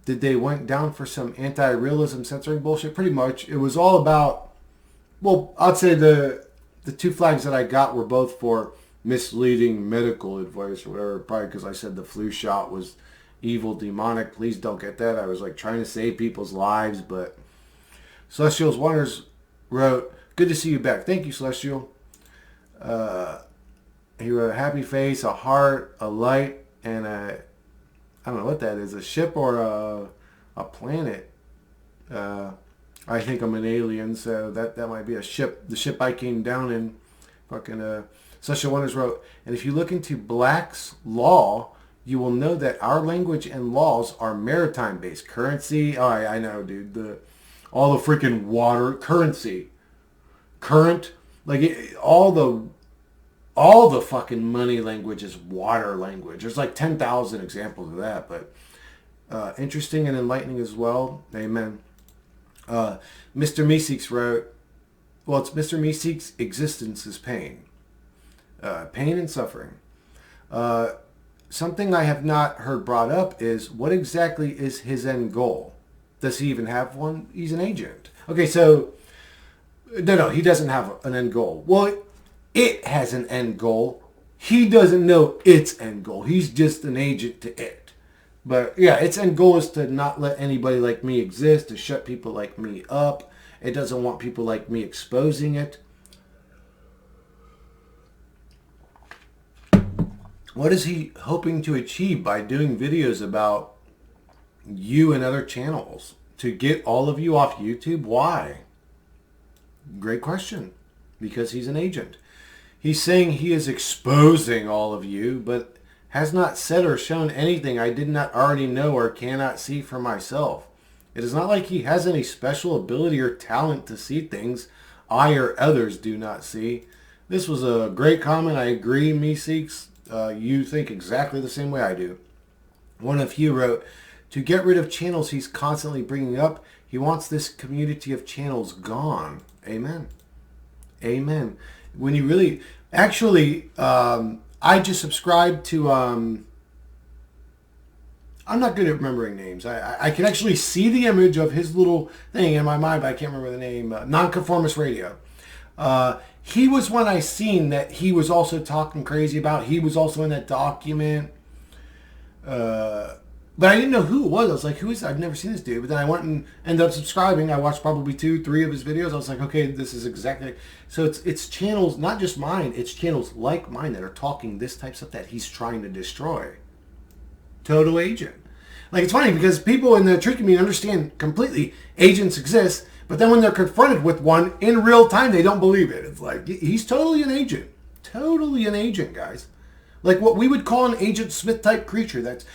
S2: Did they went down for some anti-realism censoring bullshit? Pretty much. It was all about, well, I'd say the two flags that I got were both for misleading medical advice or whatever, probably because I said the flu shot was evil, demonic. Please don't get that. I was like trying to save people's lives, but Celestial's Wonders wrote, good to see you back. Thank you, Celestial. He wrote a happy face, a heart, a light, and I don't know what that is, a ship or a planet. I think I'm an alien, so that might be a ship. The ship I came down in. Fucking Celestial Wonders wrote, and if you look into Black's law, you will know that our language and laws are maritime-based. Currency, oh, I know, dude. All the freaking water, currency. Current, like all the fucking money language is water language. There's like 10,000 examples of that, but interesting and enlightening as well. Amen. Mr. Meeseeks wrote, well, it's Mr. Meeseeks' existence is pain. Pain and suffering. Something I have not heard brought up is, what exactly is his end goal? Does he even have one? He's an agent. Okay, so, no, he doesn't have an end goal. Well, it has an end goal. He doesn't know its end goal. He's just an agent to it. But, yeah, its end goal is to not let anybody like me exist, to shut people like me up. It doesn't want people like me exposing it. What is he hoping to achieve by doing videos about you and other channels? To get all of you off YouTube? Why? Great question. Because he's an agent. He's saying he is exposing all of you, but has not said or shown anything I did not already know or cannot see for myself. It is not like he has any special ability or talent to see things I or others do not see. This was a great comment. I agree, Meeseeks. You think exactly the same way I do. One of you wrote, to get rid of channels he's constantly bringing up, he wants this community of channels gone. Amen. Amen. When you really... Actually, I just subscribed to... I'm not good at remembering names. I can actually see the image of his little thing in my mind, but I can't remember the name. Nonconformist Radio. He was one I seen that he was also talking crazy about. He was also in that document. But I didn't know who it was. I was like, who is that? I've never seen this dude. But then I went and ended up subscribing. I watched probably 2-3 of his videos. I was like, okay, this is exactly... So it's channels, not just mine. It's channels like mine that are talking this type of stuff that he's trying to destroy. Total agent. Like, it's funny because people in the tree community understand completely agents exist. But then when they're confronted with one in real time, they don't believe it. It's like, he's totally an agent. Totally an agent, guys. Like what we would call an Agent Smith type creature that's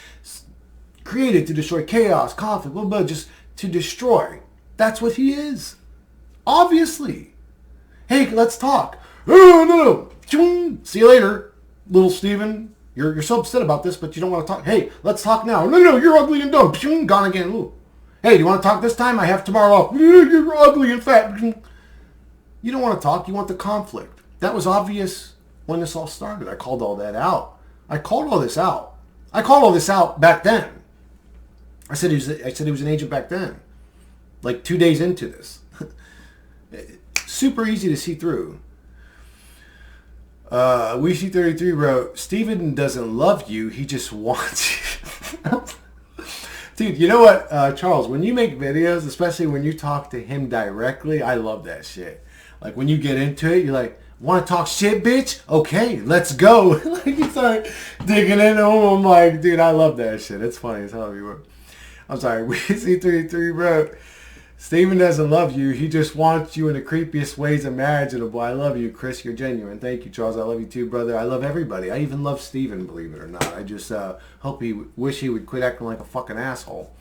S2: created to destroy chaos, conflict, blah, blah, just to destroy. That's what he is. Obviously. Hey, let's talk. Oh, no. See you later, little Steven. You're so upset about this, but you don't want to talk. Hey, let's talk now. No, you're ugly and dumb. Gone again. Ooh. Hey, do you want to talk this time? I have tomorrow off. You're ugly and fat. You don't want to talk. You want the conflict. That was obvious when this all started. I called all that out. I called all this out back then. I said he was an agent back then. Like 2 days into this. Super easy to see through. WeC33 wrote, Steven doesn't love you. He just wants you. Dude, you know what, Charles, when you make videos, especially when you talk to him directly, I love that shit. Like, when you get into it, you're like, want to talk shit, bitch? Okay, let's go. Like, you start digging into him. I'm like, dude, I love that shit. It's funny as hell. I'm sorry. WeC33 wrote, Steven doesn't love you. He just wants you in the creepiest ways imaginable. I love you, Chris. You're genuine. Thank you, Charles. I love you too, brother. I love everybody. I even love Steven, believe it or not. I just wish he would quit acting like a fucking asshole.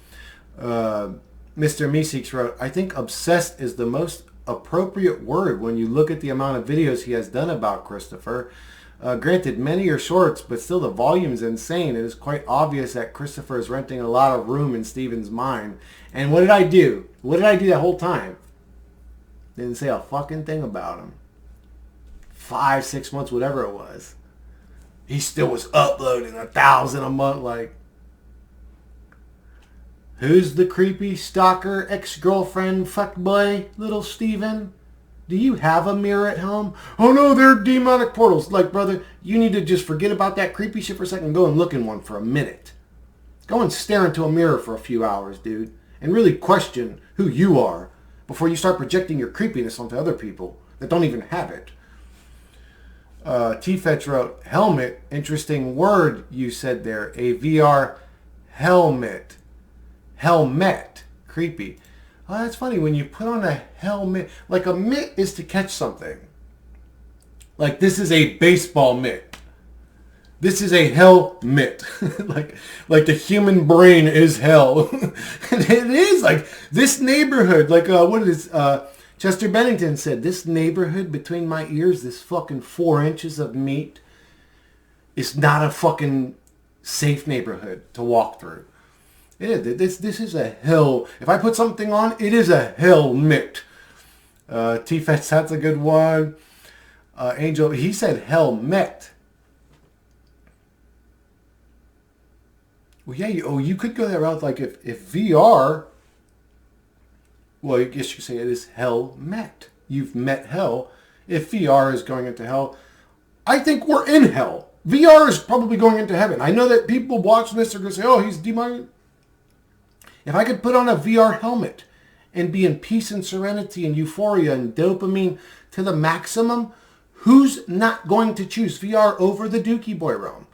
S2: Mr. Meeseeks wrote, I think obsessed is the most appropriate word when you look at the amount of videos he has done about Christopher. Granted, many are shorts, but still the volume's insane. It is quite obvious that Christopher is renting a lot of room in Steven's mind. And what did I do? What did I do that whole time? Didn't say a fucking thing about him. 5, 6 months, whatever it was. He still was uploading 1,000 a month, like... Who's the creepy stalker, ex-girlfriend, fuckboy, little Steven? Do you have a mirror at home? Oh no, they're demonic portals. Like, brother, you need to just forget about that creepy shit for a second and go and look in one for a minute. Go and stare into a mirror for a few hours, dude. And really question who you are before you start projecting your creepiness onto other people that don't even have it. T-Fetch wrote, helmet, interesting word you said there. A VR helmet. Helmet. Creepy. Oh, that's funny. When you put on a helmet, like a mitt is to catch something. Like this is a baseball mitt. This is a helmet. like the human brain is hell. And it is like this neighborhood. Like what is Chester Bennington said, this neighborhood between my ears, this fucking 4 inches of meat, is not a fucking safe neighborhood to walk through. It is. This is a hell. If I put something on, it is a helmet. T-Fetch, that's a good one. Angel, he said helmet. Well, yeah, you could go that route. Like if VR, well, I guess you could say it is helmet. You've met hell. If VR is going into hell, I think we're in hell. VR is probably going into heaven. I know that people watching this are going to say, oh, he's demonic. If I could put on a VR helmet and be in peace and serenity and euphoria and dopamine to the maximum, who's not going to choose VR over the Dookie Boy realm?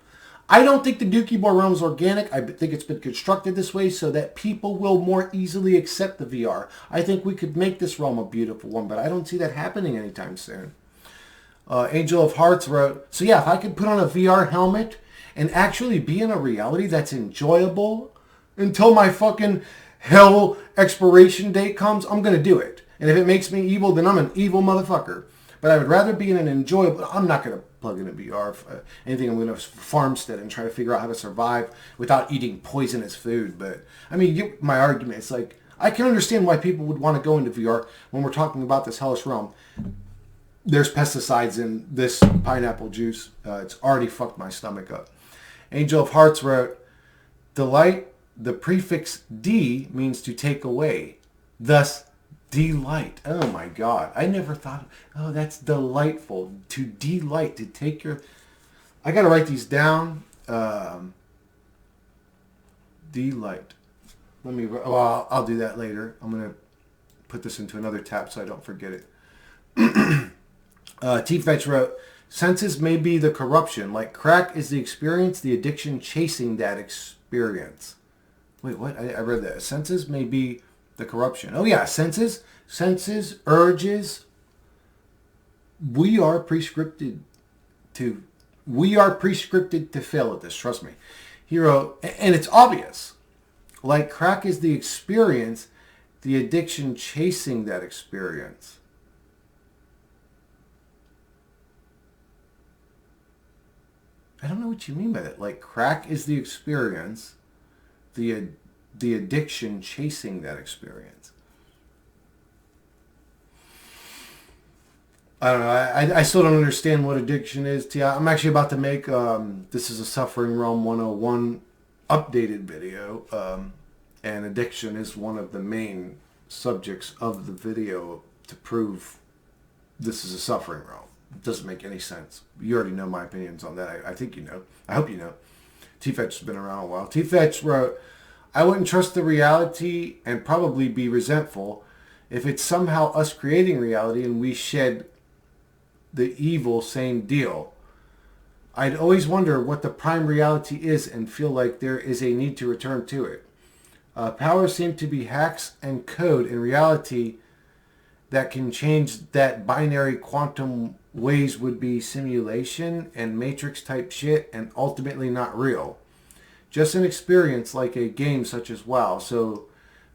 S2: I don't think the Dookie Boy realm is organic. I think it's been constructed this way so that people will more easily accept the VR. I think we could make this realm a beautiful one, but I don't see that happening anytime soon. Angel of Hearts wrote, so yeah, if I could put on a VR helmet and actually be in a reality that's enjoyable until my fucking hell expiration date comes, I'm going to do it. And if it makes me evil, then I'm an evil motherfucker. But I would rather be in an enjoyable... I'm not going to plug in a VR. Anything, I'm going to farmstead and try to figure out how to survive without eating poisonous food. But, I mean, you get my argument. It's like, I can understand why people would want to go into VR when we're talking about this hellish realm. There's pesticides in this pineapple juice. It's already fucked my stomach up. Angel of Hearts wrote, delight... The prefix D means to take away, thus delight. Oh my God. I never thought, oh, that's delightful. To delight, to take your... I got to write these down. Delight. Let me... Well, I'll do that later. I'm going to put this into another tab so I don't forget it. T-Fetch wrote, senses may be the corruption. Like crack is the experience, the addiction chasing that experience. Wait, what? I read that. Senses may be the corruption. Oh, yeah. Senses, urges. We are prescripted to fail at this. Trust me. He wrote, and it's obvious. Like crack is the experience, the addiction chasing that experience. I don't know what you mean by that. Like crack is the experience, the addiction chasing that experience. I don't know. I still don't understand what addiction is. I'm actually about to make, this is a Suffering Realm 101 updated video. And addiction is one of the main subjects of the video to prove this is a suffering realm. It doesn't make any sense. You already know my opinions on that. I think you know. I hope you know. T-Fetch has been around a while. T-Fetch wrote, I wouldn't trust the reality and probably be resentful if it's somehow us creating reality and we shed the evil, same deal. I'd always wonder what the prime reality is and feel like there is a need to return to it. Powers seem to be hacks and code in reality that can change that binary quantum ways would be simulation and matrix type shit and ultimately not real. Just an experience like a game such as WoW. So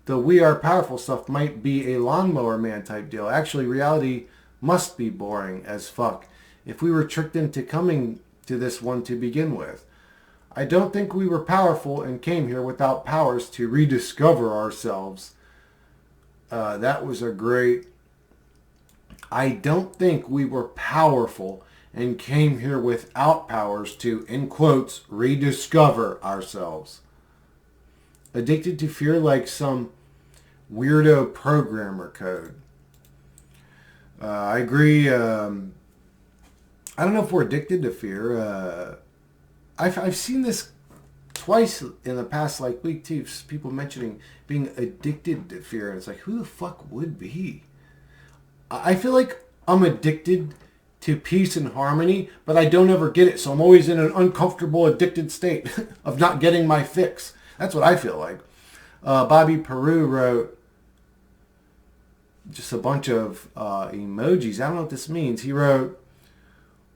S2: the we are powerful stuff might be a lawnmower man type deal. Actually, reality must be boring as fuck if we were tricked into coming to this one to begin with. I don't think we were powerful and came here without powers to rediscover ourselves. That was a great... I don't think we were powerful and came here without powers to, in quotes, rediscover ourselves. Addicted to fear like some weirdo programmer code. I agree. I don't know if we're addicted to fear. I've seen this twice in the past like week too. People mentioning being addicted to fear, and it's like, who the fuck would be? I feel like I'm addicted to peace and harmony, but I don't ever get it. So I'm always in an uncomfortable, addicted state of not getting my fix. That's what I feel like. Bobby Peru wrote just a bunch of emojis. I don't know what this means. He wrote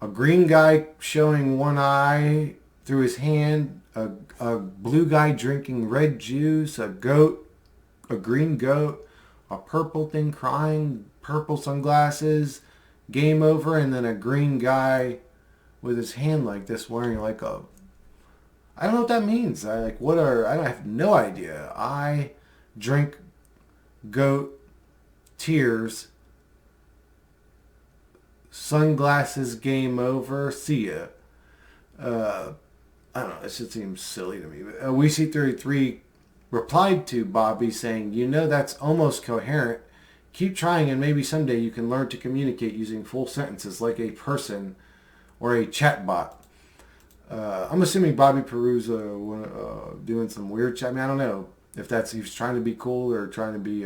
S2: a green guy showing one eye through his hand, a blue guy drinking red juice, a goat, a green goat, a purple thing crying, purple sunglasses, game over, and then a green guy with his hand like this wearing like a... I don't know what that means. I have no idea. I drink goat tears, sunglasses, game over, see ya. I don't know, it just seems silly to me. But, We See 33 replied to Bobby saying, you know, that's almost coherent. Keep trying and maybe someday you can learn to communicate using full sentences like a person or a chatbot. I'm assuming Bobby Peru's doing some weird chat. I mean, I don't know if he was trying to be cool or trying to be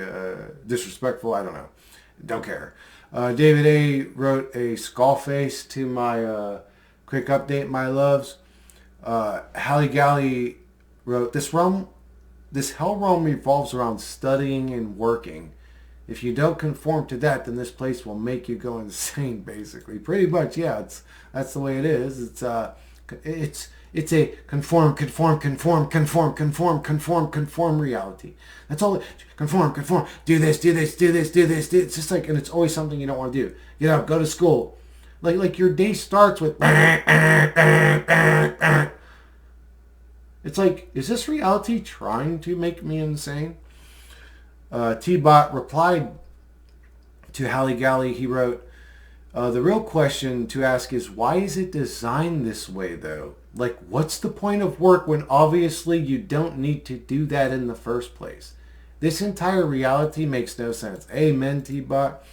S2: disrespectful. I don't know. Don't care. David A. wrote a skull face to my quick update, my loves. Hallie Galley wrote, this hell realm revolves around studying and working. If you don't conform to that, then this place will make you go insane, basically. Pretty much, yeah. That's the way it is. It's a conform reality. That's all. Conform. Do this. It's just like, and it's always something you don't want to do. Get up, go to school. Like your day starts with. It's like, is this reality trying to make me insane? T-Bot replied to Hallie Galley. He wrote, the real question to ask is, why is it designed this way, though? Like, what's the point of work when obviously you don't need to do that in the first place? This entire reality makes no sense. Amen, T-Bot.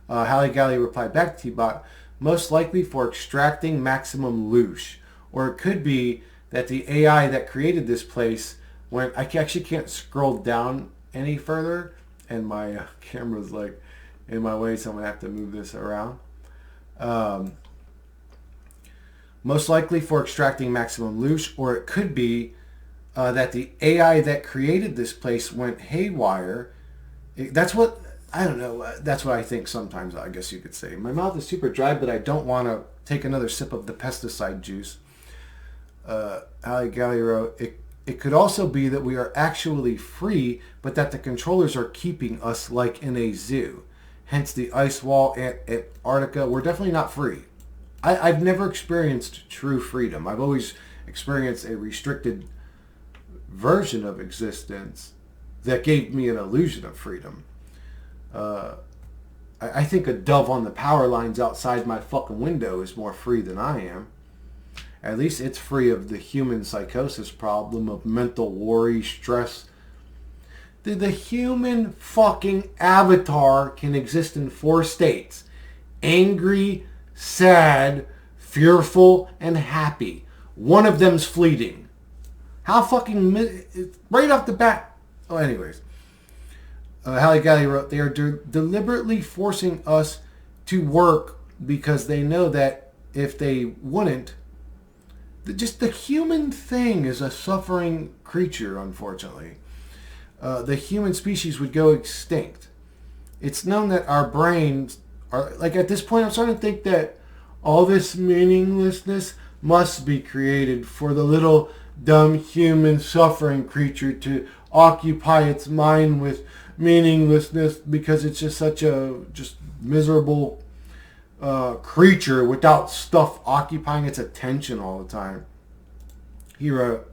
S2: Hallie Galley replied back to T-Bot, most likely for extracting maximum loosh. Or it could be that the AI that created this place went... I actually can't scroll down any further, and my camera's like in my way, so I'm gonna have to move this around. Most likely for extracting maximum loosh, or it could be that the AI that created this place went haywire. That's what, I don't know, that's what I think sometimes, I guess you could say. My mouth is super dry, but I don't want to take another sip of the pesticide juice. Ali Galley wrote, it could also be that we are actually free, but that the controllers are keeping us like in a zoo. Hence the ice wall at Antarctica. We're definitely not free. I've never experienced true freedom. I've always experienced a restricted version of existence that gave me an illusion of freedom. I think a dove on the power lines outside my fucking window is more free than I am. At least it's free of the human psychosis problem of mental worry, stress. The human fucking avatar can exist in 4 states. Angry, sad, fearful, and happy. One of them's fleeting. How fucking... right off the bat. Oh, anyways. Hallie Galley wrote, they are deliberately forcing us to work because they know that if they wouldn't, just the human thing is a suffering creature, unfortunately. The human species would go extinct. It's known that our brains are, like at this point, I'm starting to think that all this meaninglessness must be created for the little dumb human suffering creature to occupy its mind with meaninglessness because it's just such a just miserable creature without stuff occupying its attention all the time. He wrote,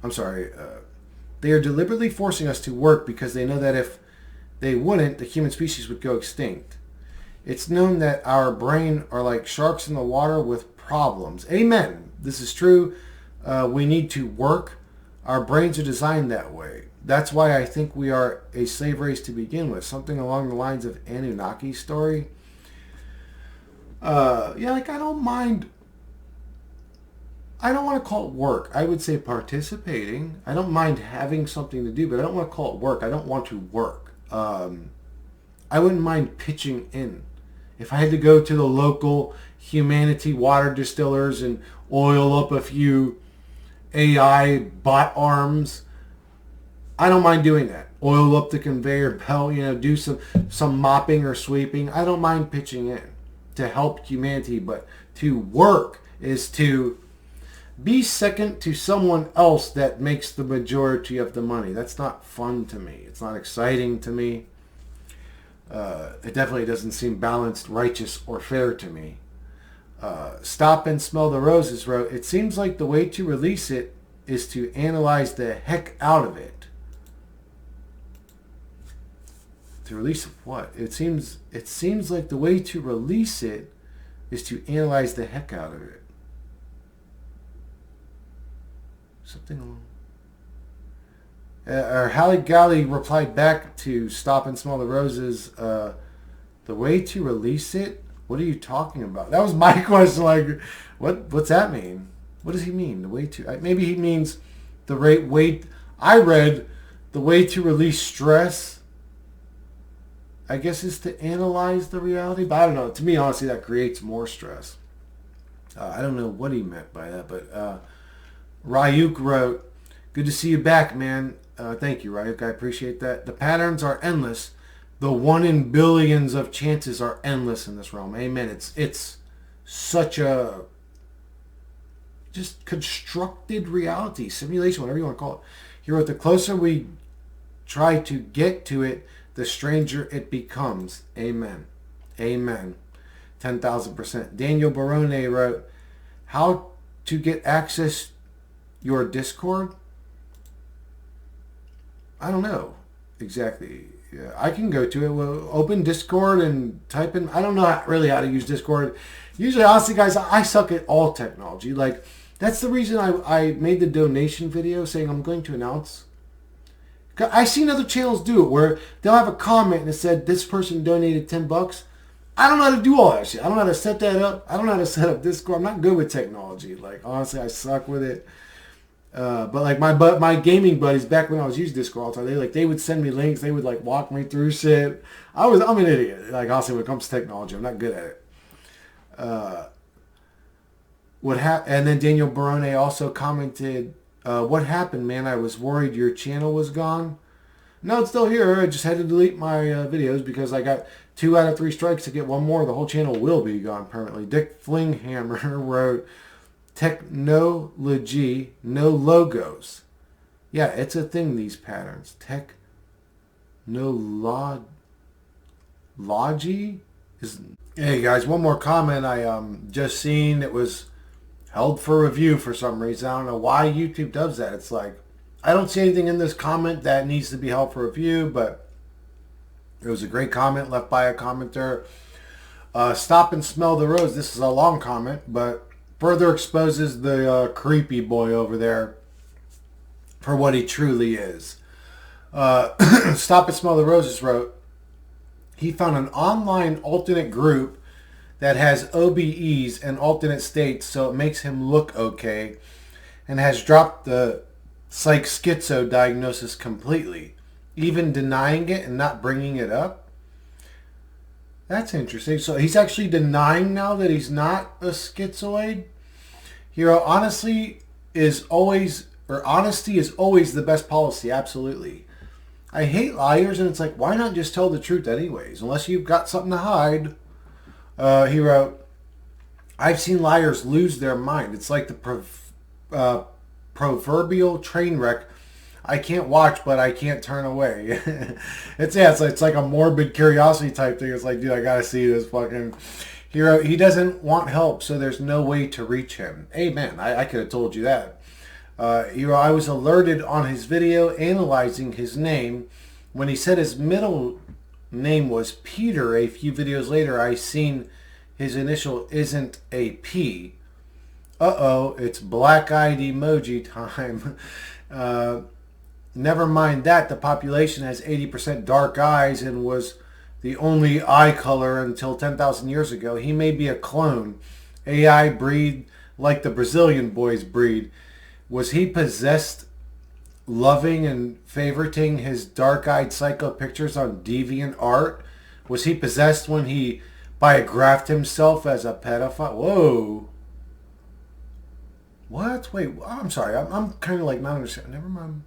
S2: they are deliberately forcing us to work because they know that if they wouldn't, the human species would go extinct. It's known that our brain are like sharks in the water with problems. Amen. This is true. We need to work. Our brains are designed that way. That's why I think we are a slave race to begin with. Something along the lines of Anunnaki's story. I don't mind. I don't want to call it work. I would say participating. I don't mind having something to do, but I don't want to call it work. I don't want to work. I wouldn't mind pitching in. If I had to go to the local humanity water distillers and oil up a few AI bot arms, I don't mind doing that. Oil up the conveyor belt, do some mopping or sweeping. I don't mind pitching in to help humanity, but to work is to be second to someone else that makes the majority of the money. That's not fun to me. It's not exciting to me. It definitely doesn't seem balanced, righteous, or fair to me. Stop and Smell the Roses wrote, it seems like the way to release it is to analyze the heck out of it. To release what? It seems like the way to release it is to analyze the heck out of it. Something along. Halle Galley replied back to Stop and Smell the Roses, the way to release it? What are you talking about? That was my question. Like, what's that mean? What does he mean? The way to... Maybe he means the way... I read the way to release stress, I guess, is to analyze the reality. But I don't know. To me, honestly, that creates more stress. I don't know what he meant by that, but Ryuk wrote, good to see you back, man. Thank you, Ryuk. I appreciate that. The patterns are endless. The 1 in billions of chances are endless in this realm. Amen. It's such a just constructed reality, simulation, whatever you want to call it. He wrote, the closer we try to get to it, the stranger it becomes. Amen. Amen. 10,000%. Daniel Barone wrote, how to get access your Discord? I don't know exactly. Yeah, I can go to it. We'll open Discord and type in. I don't know really how to use Discord. Usually, honestly, guys, I suck at all technology. Like, that's the reason I made the donation video saying I'm going to announce. I've seen other channels do it where they'll have a comment and it said, this person donated $10. I don't know how to do all that shit. I don't know how to set that up. I don't know how to set up Discord. I'm not good with technology. Like, honestly, I suck with it. But like my gaming buddies back when I was using Discord all the time, they would send me links. They would like walk me through shit. I'm an idiot. Like, honestly, when it comes to technology, I'm not good at it. And then Daniel Barone also commented, what happened, man? I was worried your channel was gone. No, it's still here. I just had to delete my videos because I got 2 out of 3 strikes to get 1 more. The whole channel will be gone permanently. Dick Flinghammer wrote, technology, no logos. Yeah, it's a thing, these patterns. Technology is... Hey, guys, one more comment I just seen. It was held for review for some reason. I don't know why YouTube does that. It's like, I don't see anything in this comment that needs to be held for review, but it was a great comment left by a commenter. Stop and Smell the Rose. This is a long comment, but further exposes the creepy boy over there for what he truly is. Stop and Smell the Roses wrote, he found an online alternate group that has OBEs and alternate states, so it makes him look okay, and has dropped the psych schizo diagnosis completely, even denying it and not bringing it up. That's interesting. So he's actually denying now that he's not a schizoid. Honesty is always the best policy. Absolutely. I hate liars, and it's like, why not just tell the truth anyways? Unless you've got something to hide. He wrote, I've seen liars lose their mind. It's like the proverbial train wreck. I can't watch, but I can't turn away. It's like a morbid curiosity type thing. It's like, dude, I gotta see this fucking hero. He doesn't want help, so there's no way to reach him. Amen. I could have told you that. Hero, I was alerted on his video analyzing his name. When he said his middle name was Peter, a few videos later, I seen his initial isn't a P. Uh-oh, it's black-eyed emoji time. Never mind that, the population has 80% dark eyes and was the only eye color until 10,000 years ago. He may be a clone. AI breed like the Brazilian boys breed. Was he possessed, loving and favoriting his dark-eyed psycho pictures on deviant art? Was he possessed when he biographed himself as a pedophile? Whoa. What? Wait, I'm sorry. I'm kind of like not understanding. Never mind.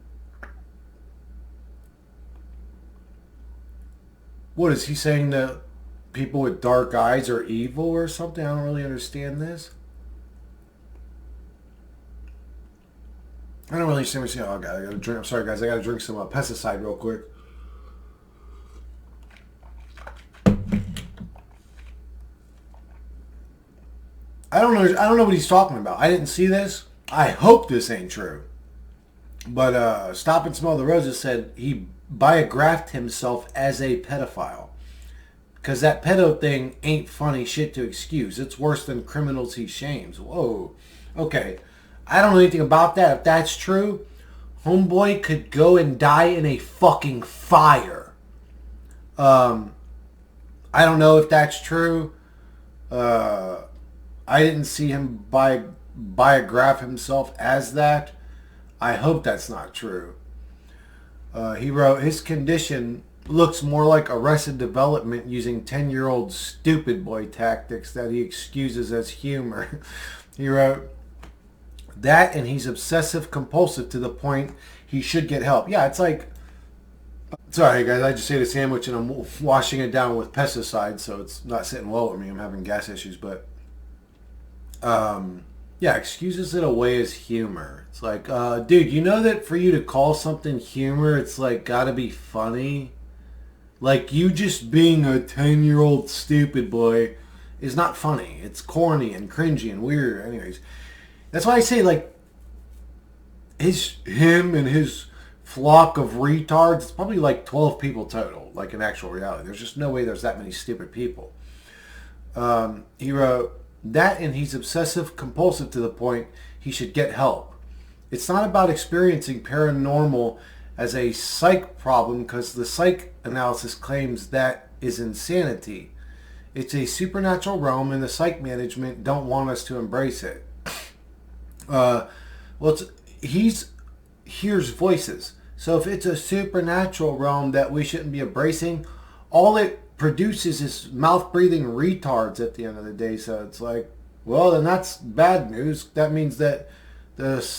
S2: What, is he saying that people with dark eyes are evil or something? I don't really understand this. I don't really understand what you're saying. Oh, God, I gotta drink. I'm sorry, guys. I gotta drink some pesticide real quick. I don't know what he's talking about. I didn't see this. I hope this ain't true. But Stop and Smell the Roses said he biographed himself as a pedophile. Because that pedo thing ain't funny shit to excuse. It's worse than criminals he shames. Whoa. Okay. I don't know anything about that. If that's true, homeboy could go and die in a fucking fire. I don't know if that's true. I didn't see him biograph himself as that. I hope that's not true. He wrote, his condition looks more like Arrested Development using 10-year-old stupid boy tactics that he excuses as humor. He wrote, that and he's obsessive compulsive to the point he should get help. Yeah, it's like, sorry guys, I just ate a sandwich and I'm washing it down with pesticides, so it's not sitting well with me. I'm having gas issues, but yeah, excuses it away as humor. It's like, dude, you know that for you to call something humor, it's like gotta be funny? Like, you just being a 10-year-old stupid boy is not funny. It's corny and cringy and weird. Anyways, that's why I say, like, him and his flock of retards, it's probably like 12 people total, like in actual reality. There's just no way there's that many stupid people. He wrote, that and he's obsessive compulsive to the point he should get help. It's not about experiencing paranormal as a psych problem, because the psych analysis claims that is insanity. It's a supernatural realm and the psych management don't want us to embrace it. He hears voices. So if it's a supernatural realm that we shouldn't be embracing, all it produces is mouth-breathing retards at the end of the day. So it's like, well, then that's bad news. That means that the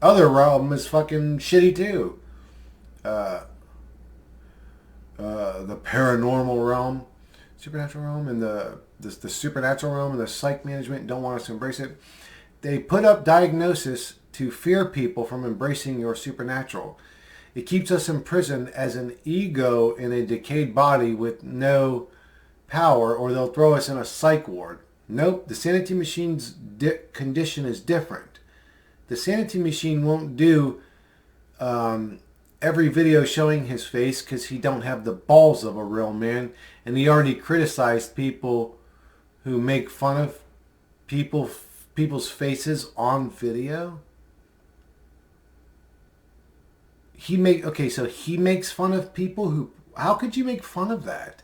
S2: other realm is fucking shitty too. The paranormal realm, supernatural realm, and the supernatural realm and the psych management don't want us to embrace it. They put up diagnosis to fear people from embracing your supernatural. It keeps us imprisoned as an ego in a decayed body with no power, or they'll throw us in a psych ward. Nope, the sanity machine's condition is different. The sanity machine won't do every video showing his face because he don't have the balls of a real man, and he already criticized people who make fun of people's faces on video. So he makes fun of people who, how could you make fun of that?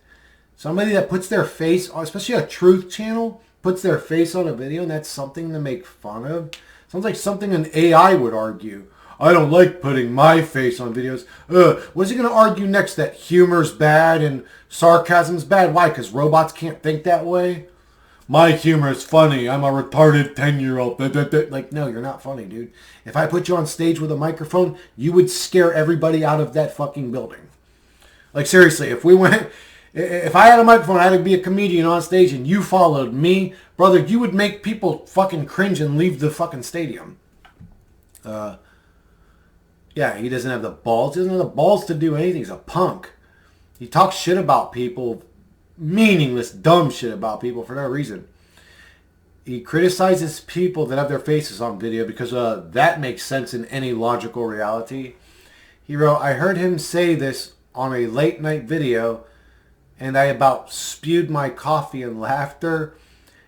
S2: Somebody that puts their face on, especially a truth channel, puts their face on a video, and that's something to make fun of? Sounds like something an AI would argue. I don't like putting my face on videos. What's he going to argue next? That humor's bad and sarcasm's bad? Why? Because robots can't think that way? My humor is funny. I'm a retarded 10-year-old. Like, no, you're not funny, dude. If I put you on stage with a microphone, you would scare everybody out of that fucking building. Like, seriously, if I had a microphone, I had to be a comedian on stage, and you followed me, brother, you would make people fucking cringe and leave the fucking stadium. Yeah, he doesn't have the balls. He doesn't have the balls to do anything. He's a punk. He talks shit about people, meaningless, dumb shit about people for no reason. He criticizes people that have their faces on video because that makes sense in any logical reality. He wrote, I heard him say this on a late night video and I about spewed my coffee in laughter.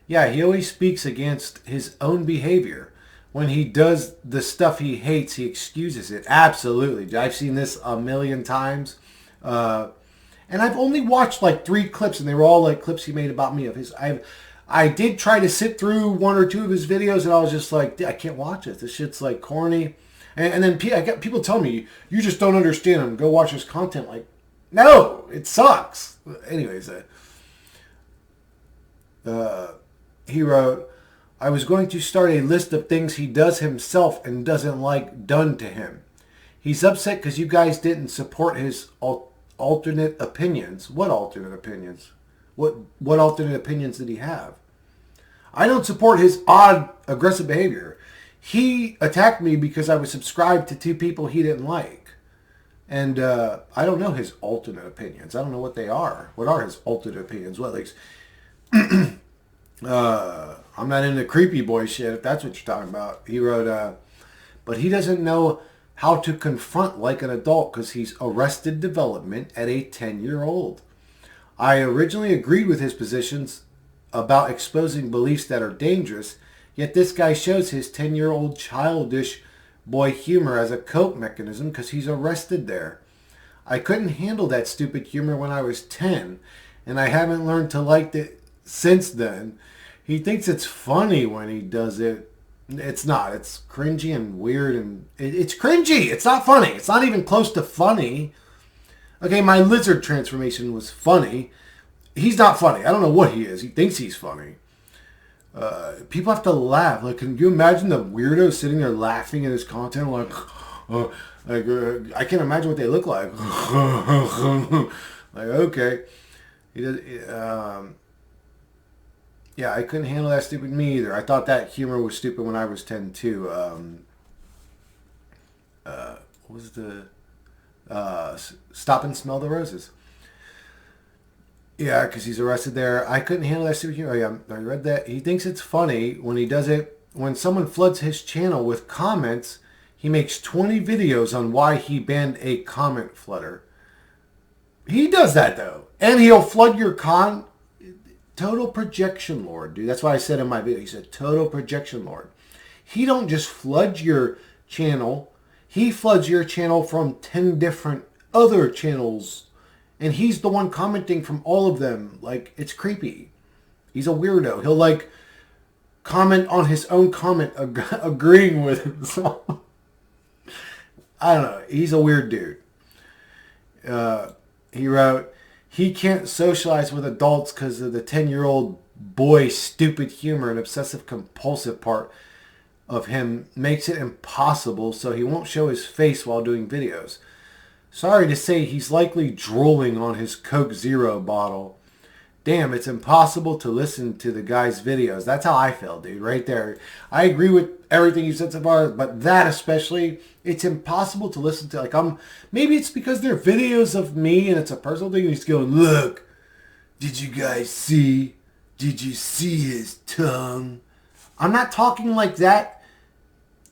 S2: Yeah, he always speaks against his own behavior. When he does the stuff he hates, he excuses it. Absolutely. I've seen this a million times. And I've only watched like 3 clips and they were all like clips he made about me. I did try to sit through 1 or 2 of his videos and I was just like, I can't watch it. This shit's like corny. And then I got people tell me, you just don't understand him. Go watch his content. Like, no, it sucks. Anyways, he wrote, I was going to start a list of things he does himself and doesn't like done to him. He's upset because you guys didn't support his alternate opinions. What alternate opinions? What alternate opinions did he have? I don't support his odd, aggressive behavior. He attacked me because I was subscribed to 2 people he didn't like. And I don't know his alternate opinions. I don't know what they are. What are his alternate opinions? What, like, I'm not into creepy boy shit, if that's what you're talking about. He wrote, but he doesn't know how to confront like an adult because he's arrested development at a 10-year-old. I originally agreed with his positions about exposing beliefs that are dangerous, yet this guy shows his 10-year-old childish boy humor as a cope mechanism because he's arrested there. I couldn't handle that stupid humor when I was 10, and I haven't learned to like it since then. He thinks it's funny when he does it. It's not. It's cringy and weird, and it's cringy. It's not funny. It's not even close to funny. Okay, my lizard transformation was funny. He's not funny. I don't know what he is. He thinks he's funny. People have to laugh. Like, can you imagine the weirdo sitting there laughing at his content? Like, I can't imagine what they look like. Like, okay. He does. Yeah, I couldn't handle that stupid me either. I thought that humor was stupid when I was 10 too. What was the Stop and Smell the Roses? Yeah, because he's arrested there. I couldn't handle that stupid humor. Oh, yeah, I read that. He thinks it's funny when he does it. When someone floods his channel with comments, he makes 20 videos on why he banned a comment flooder. He does that though, and he'll flood your Total projection lord, dude. That's why I said in my video, he said total projection lord. He don't just flood your channel. He floods your channel from 10 different other channels. And he's the one commenting from all of them. Like, it's creepy. He's a weirdo. He'll, like, comment on his own comment agreeing with him. So, I don't know. He's a weird dude. He wrote, he can't socialize with adults because of the 10-year-old boy's stupid humor and obsessive-compulsive part of him makes it impossible, so he won't show his face while doing videos. Sorry to say, he's likely drooling on his Coke Zero bottle. Damn, it's impossible to listen to the guy's videos. That's how I feel, dude, right there. I agree with everything you said so far, but that especially, it's impossible to listen to. Like, maybe it's because they're videos of me and it's a personal thing. And he's going, look, did you guys see? Did you see his tongue? I'm not talking like that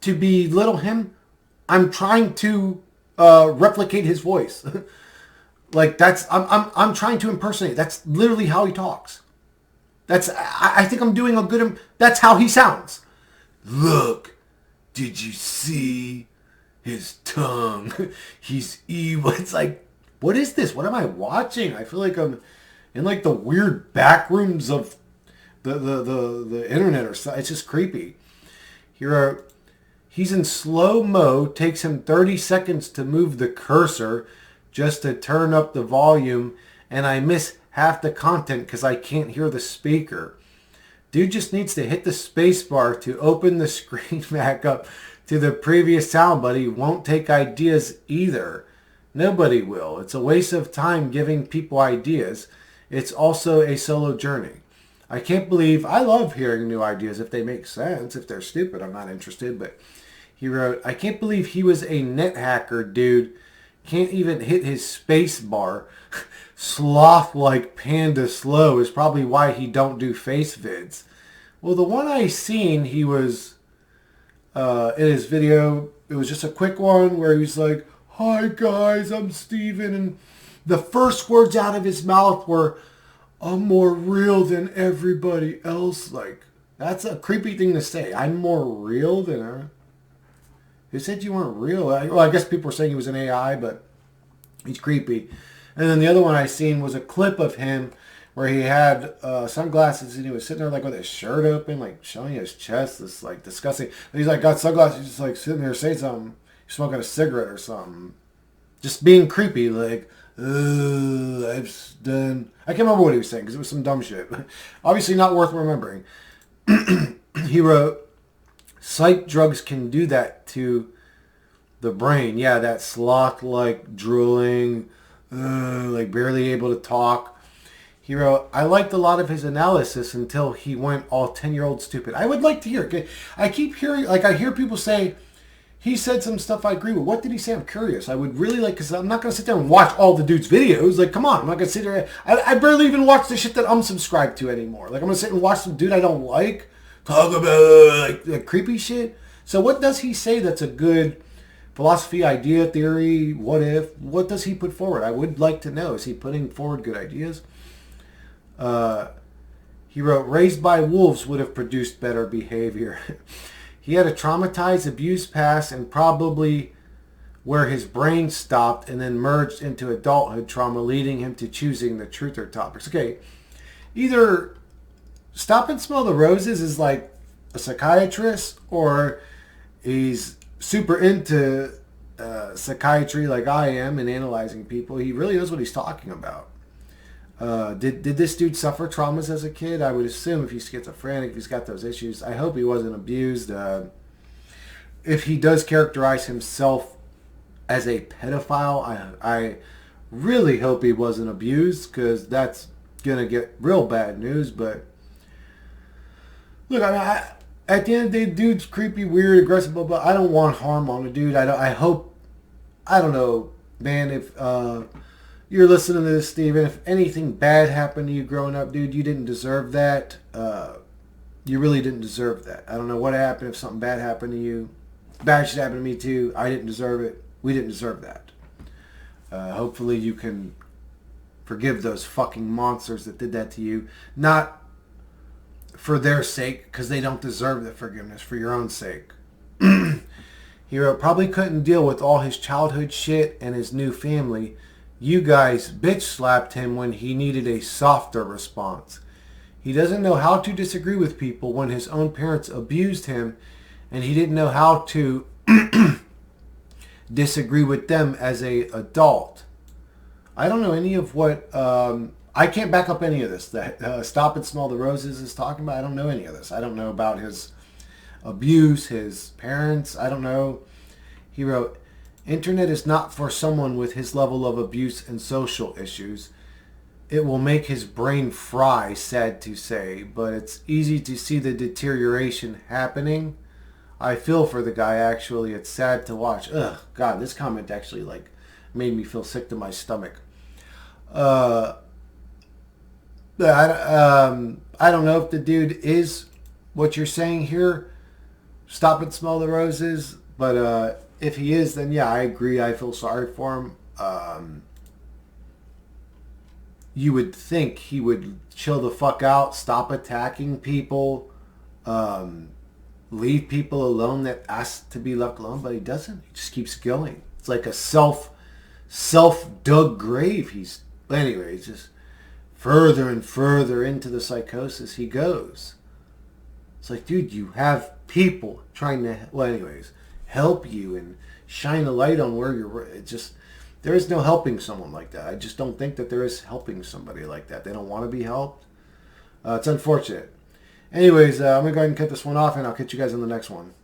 S2: to belittle him. I'm trying to replicate his voice. Like, that's, I'm trying to impersonate. That's literally how he talks. I think I'm doing a good, that's how he sounds. Look, did you see his tongue? He's evil. It's like, what is this? What am I watching? I feel like I'm in like the weird back rooms of the internet or something. It's just creepy. He's in slow-mo, takes him 30 seconds to move the cursor just to turn up the volume, and I miss half the content because I can't hear the speaker. Dude just needs to hit the space bar to open the screen back up to the previous sound, but he won't take ideas either. Nobody will. It's a waste of time giving people ideas. It's also a solo journey. I can't believe, I love hearing new ideas if they make sense. If they're stupid, I'm not interested, but He wrote, I can't believe he was a net hacker, dude. Can't even hit his space bar. Sloth like panda slow is probably why he don't do face vids. Well, the one I seen, he was in his video, it was just a quick one where he's like, hi guys, I'm Steven. And the first words out of his mouth were, I'm more real than everybody else. Like, that's a creepy thing to say. I'm more real than her. Who said you weren't real? Well, I guess people were saying he was an AI, but he's creepy. And then the other one I seen was a clip of him where he had sunglasses and he was sitting there like with his shirt open, like showing his chest. This like disgusting. And he's like got sunglasses, he's just like sitting there saying something. He's smoking a cigarette or something. Just being creepy, like, I've done. I can't remember what he was saying because it was some dumb shit. Obviously not worth remembering. He wrote, psych drugs can do that to the brain. Yeah, that sloth-like drooling, like barely able to talk. He wrote, I liked a lot of his analysis until he went all 10-year-old stupid. I would like to hear it. I keep hearing, like I hear people say, he said some stuff I agree with. What did he say? I'm curious. I would really like, because I'm not going to sit there and watch all the dude's videos. Like, come on. I'm not going to sit there. I barely even watch the shit that I'm subscribed to anymore. Like, I'm going to sit and watch some dude I don't like talk about like creepy shit. So what does he say that's a good philosophy, idea, theory, what if? What does he put forward? I would like to know. Is he putting forward good ideas? He wrote, raised by wolves would have produced better behavior. He had a traumatized, abused past and probably where his brain stopped and then merged into adulthood trauma, leading him to choosing the truther topics. Okay, either Stop and Smell the Roses is like a psychiatrist or he's super into psychiatry like I am and analyzing people. He really knows what he's talking about. Did this dude suffer traumas as a kid? I would assume if he's schizophrenic, if he's got those issues. I hope he wasn't abused. If he does characterize himself as a pedophile, I really hope he wasn't abused because that's going to get real bad news. But look, at the end of the day, dude's creepy, weird, aggressive, blah, blah. I don't want harm on the dude. I don't know, man, if you're listening to this, Steven, if anything bad happened to you growing up, dude, you didn't deserve that. You really didn't deserve that. I don't know what happened if something bad happened to you. Bad shit happened to me too. I didn't deserve it. We didn't deserve that. Hopefully you can forgive those fucking monsters that did that to you. Not for their sake, because they don't deserve the forgiveness, for your own sake. He wrote, probably couldn't deal with all his childhood shit and his new family. You guys bitch slapped him when he needed a softer response. He doesn't know how to disagree with people when his own parents abused him, and he didn't know how to disagree with them as a adult. I don't know any of what I can't back up any of this that Stop and Smell the Roses is talking about. I don't know any of this. I don't know about his abuse, his parents. I don't know. He wrote, internet is not for someone with his level of abuse and social issues. It will make his brain fry, sad to say, but it's easy to see the deterioration happening. I feel for the guy, actually. It's sad to watch. Ugh, God, this comment actually like made me feel sick to my stomach. I don't know if the dude is what you're saying here. Stop and Smell the Roses. But if he is, then yeah, I agree. I feel sorry for him. You would think he would chill the fuck out, stop attacking people, leave people alone that ask to be left alone, but he doesn't. He just keeps going. It's like a self-dug grave. Anyways, just further and further into the psychosis he goes. It's like, dude, you have people trying to, help you and shine a light on where you're. There is no helping someone like that. I just don't think that there is helping somebody like that. They don't want to be helped. It's unfortunate. Anyways, I'm going to go ahead and cut this one off, and I'll catch you guys on the next one.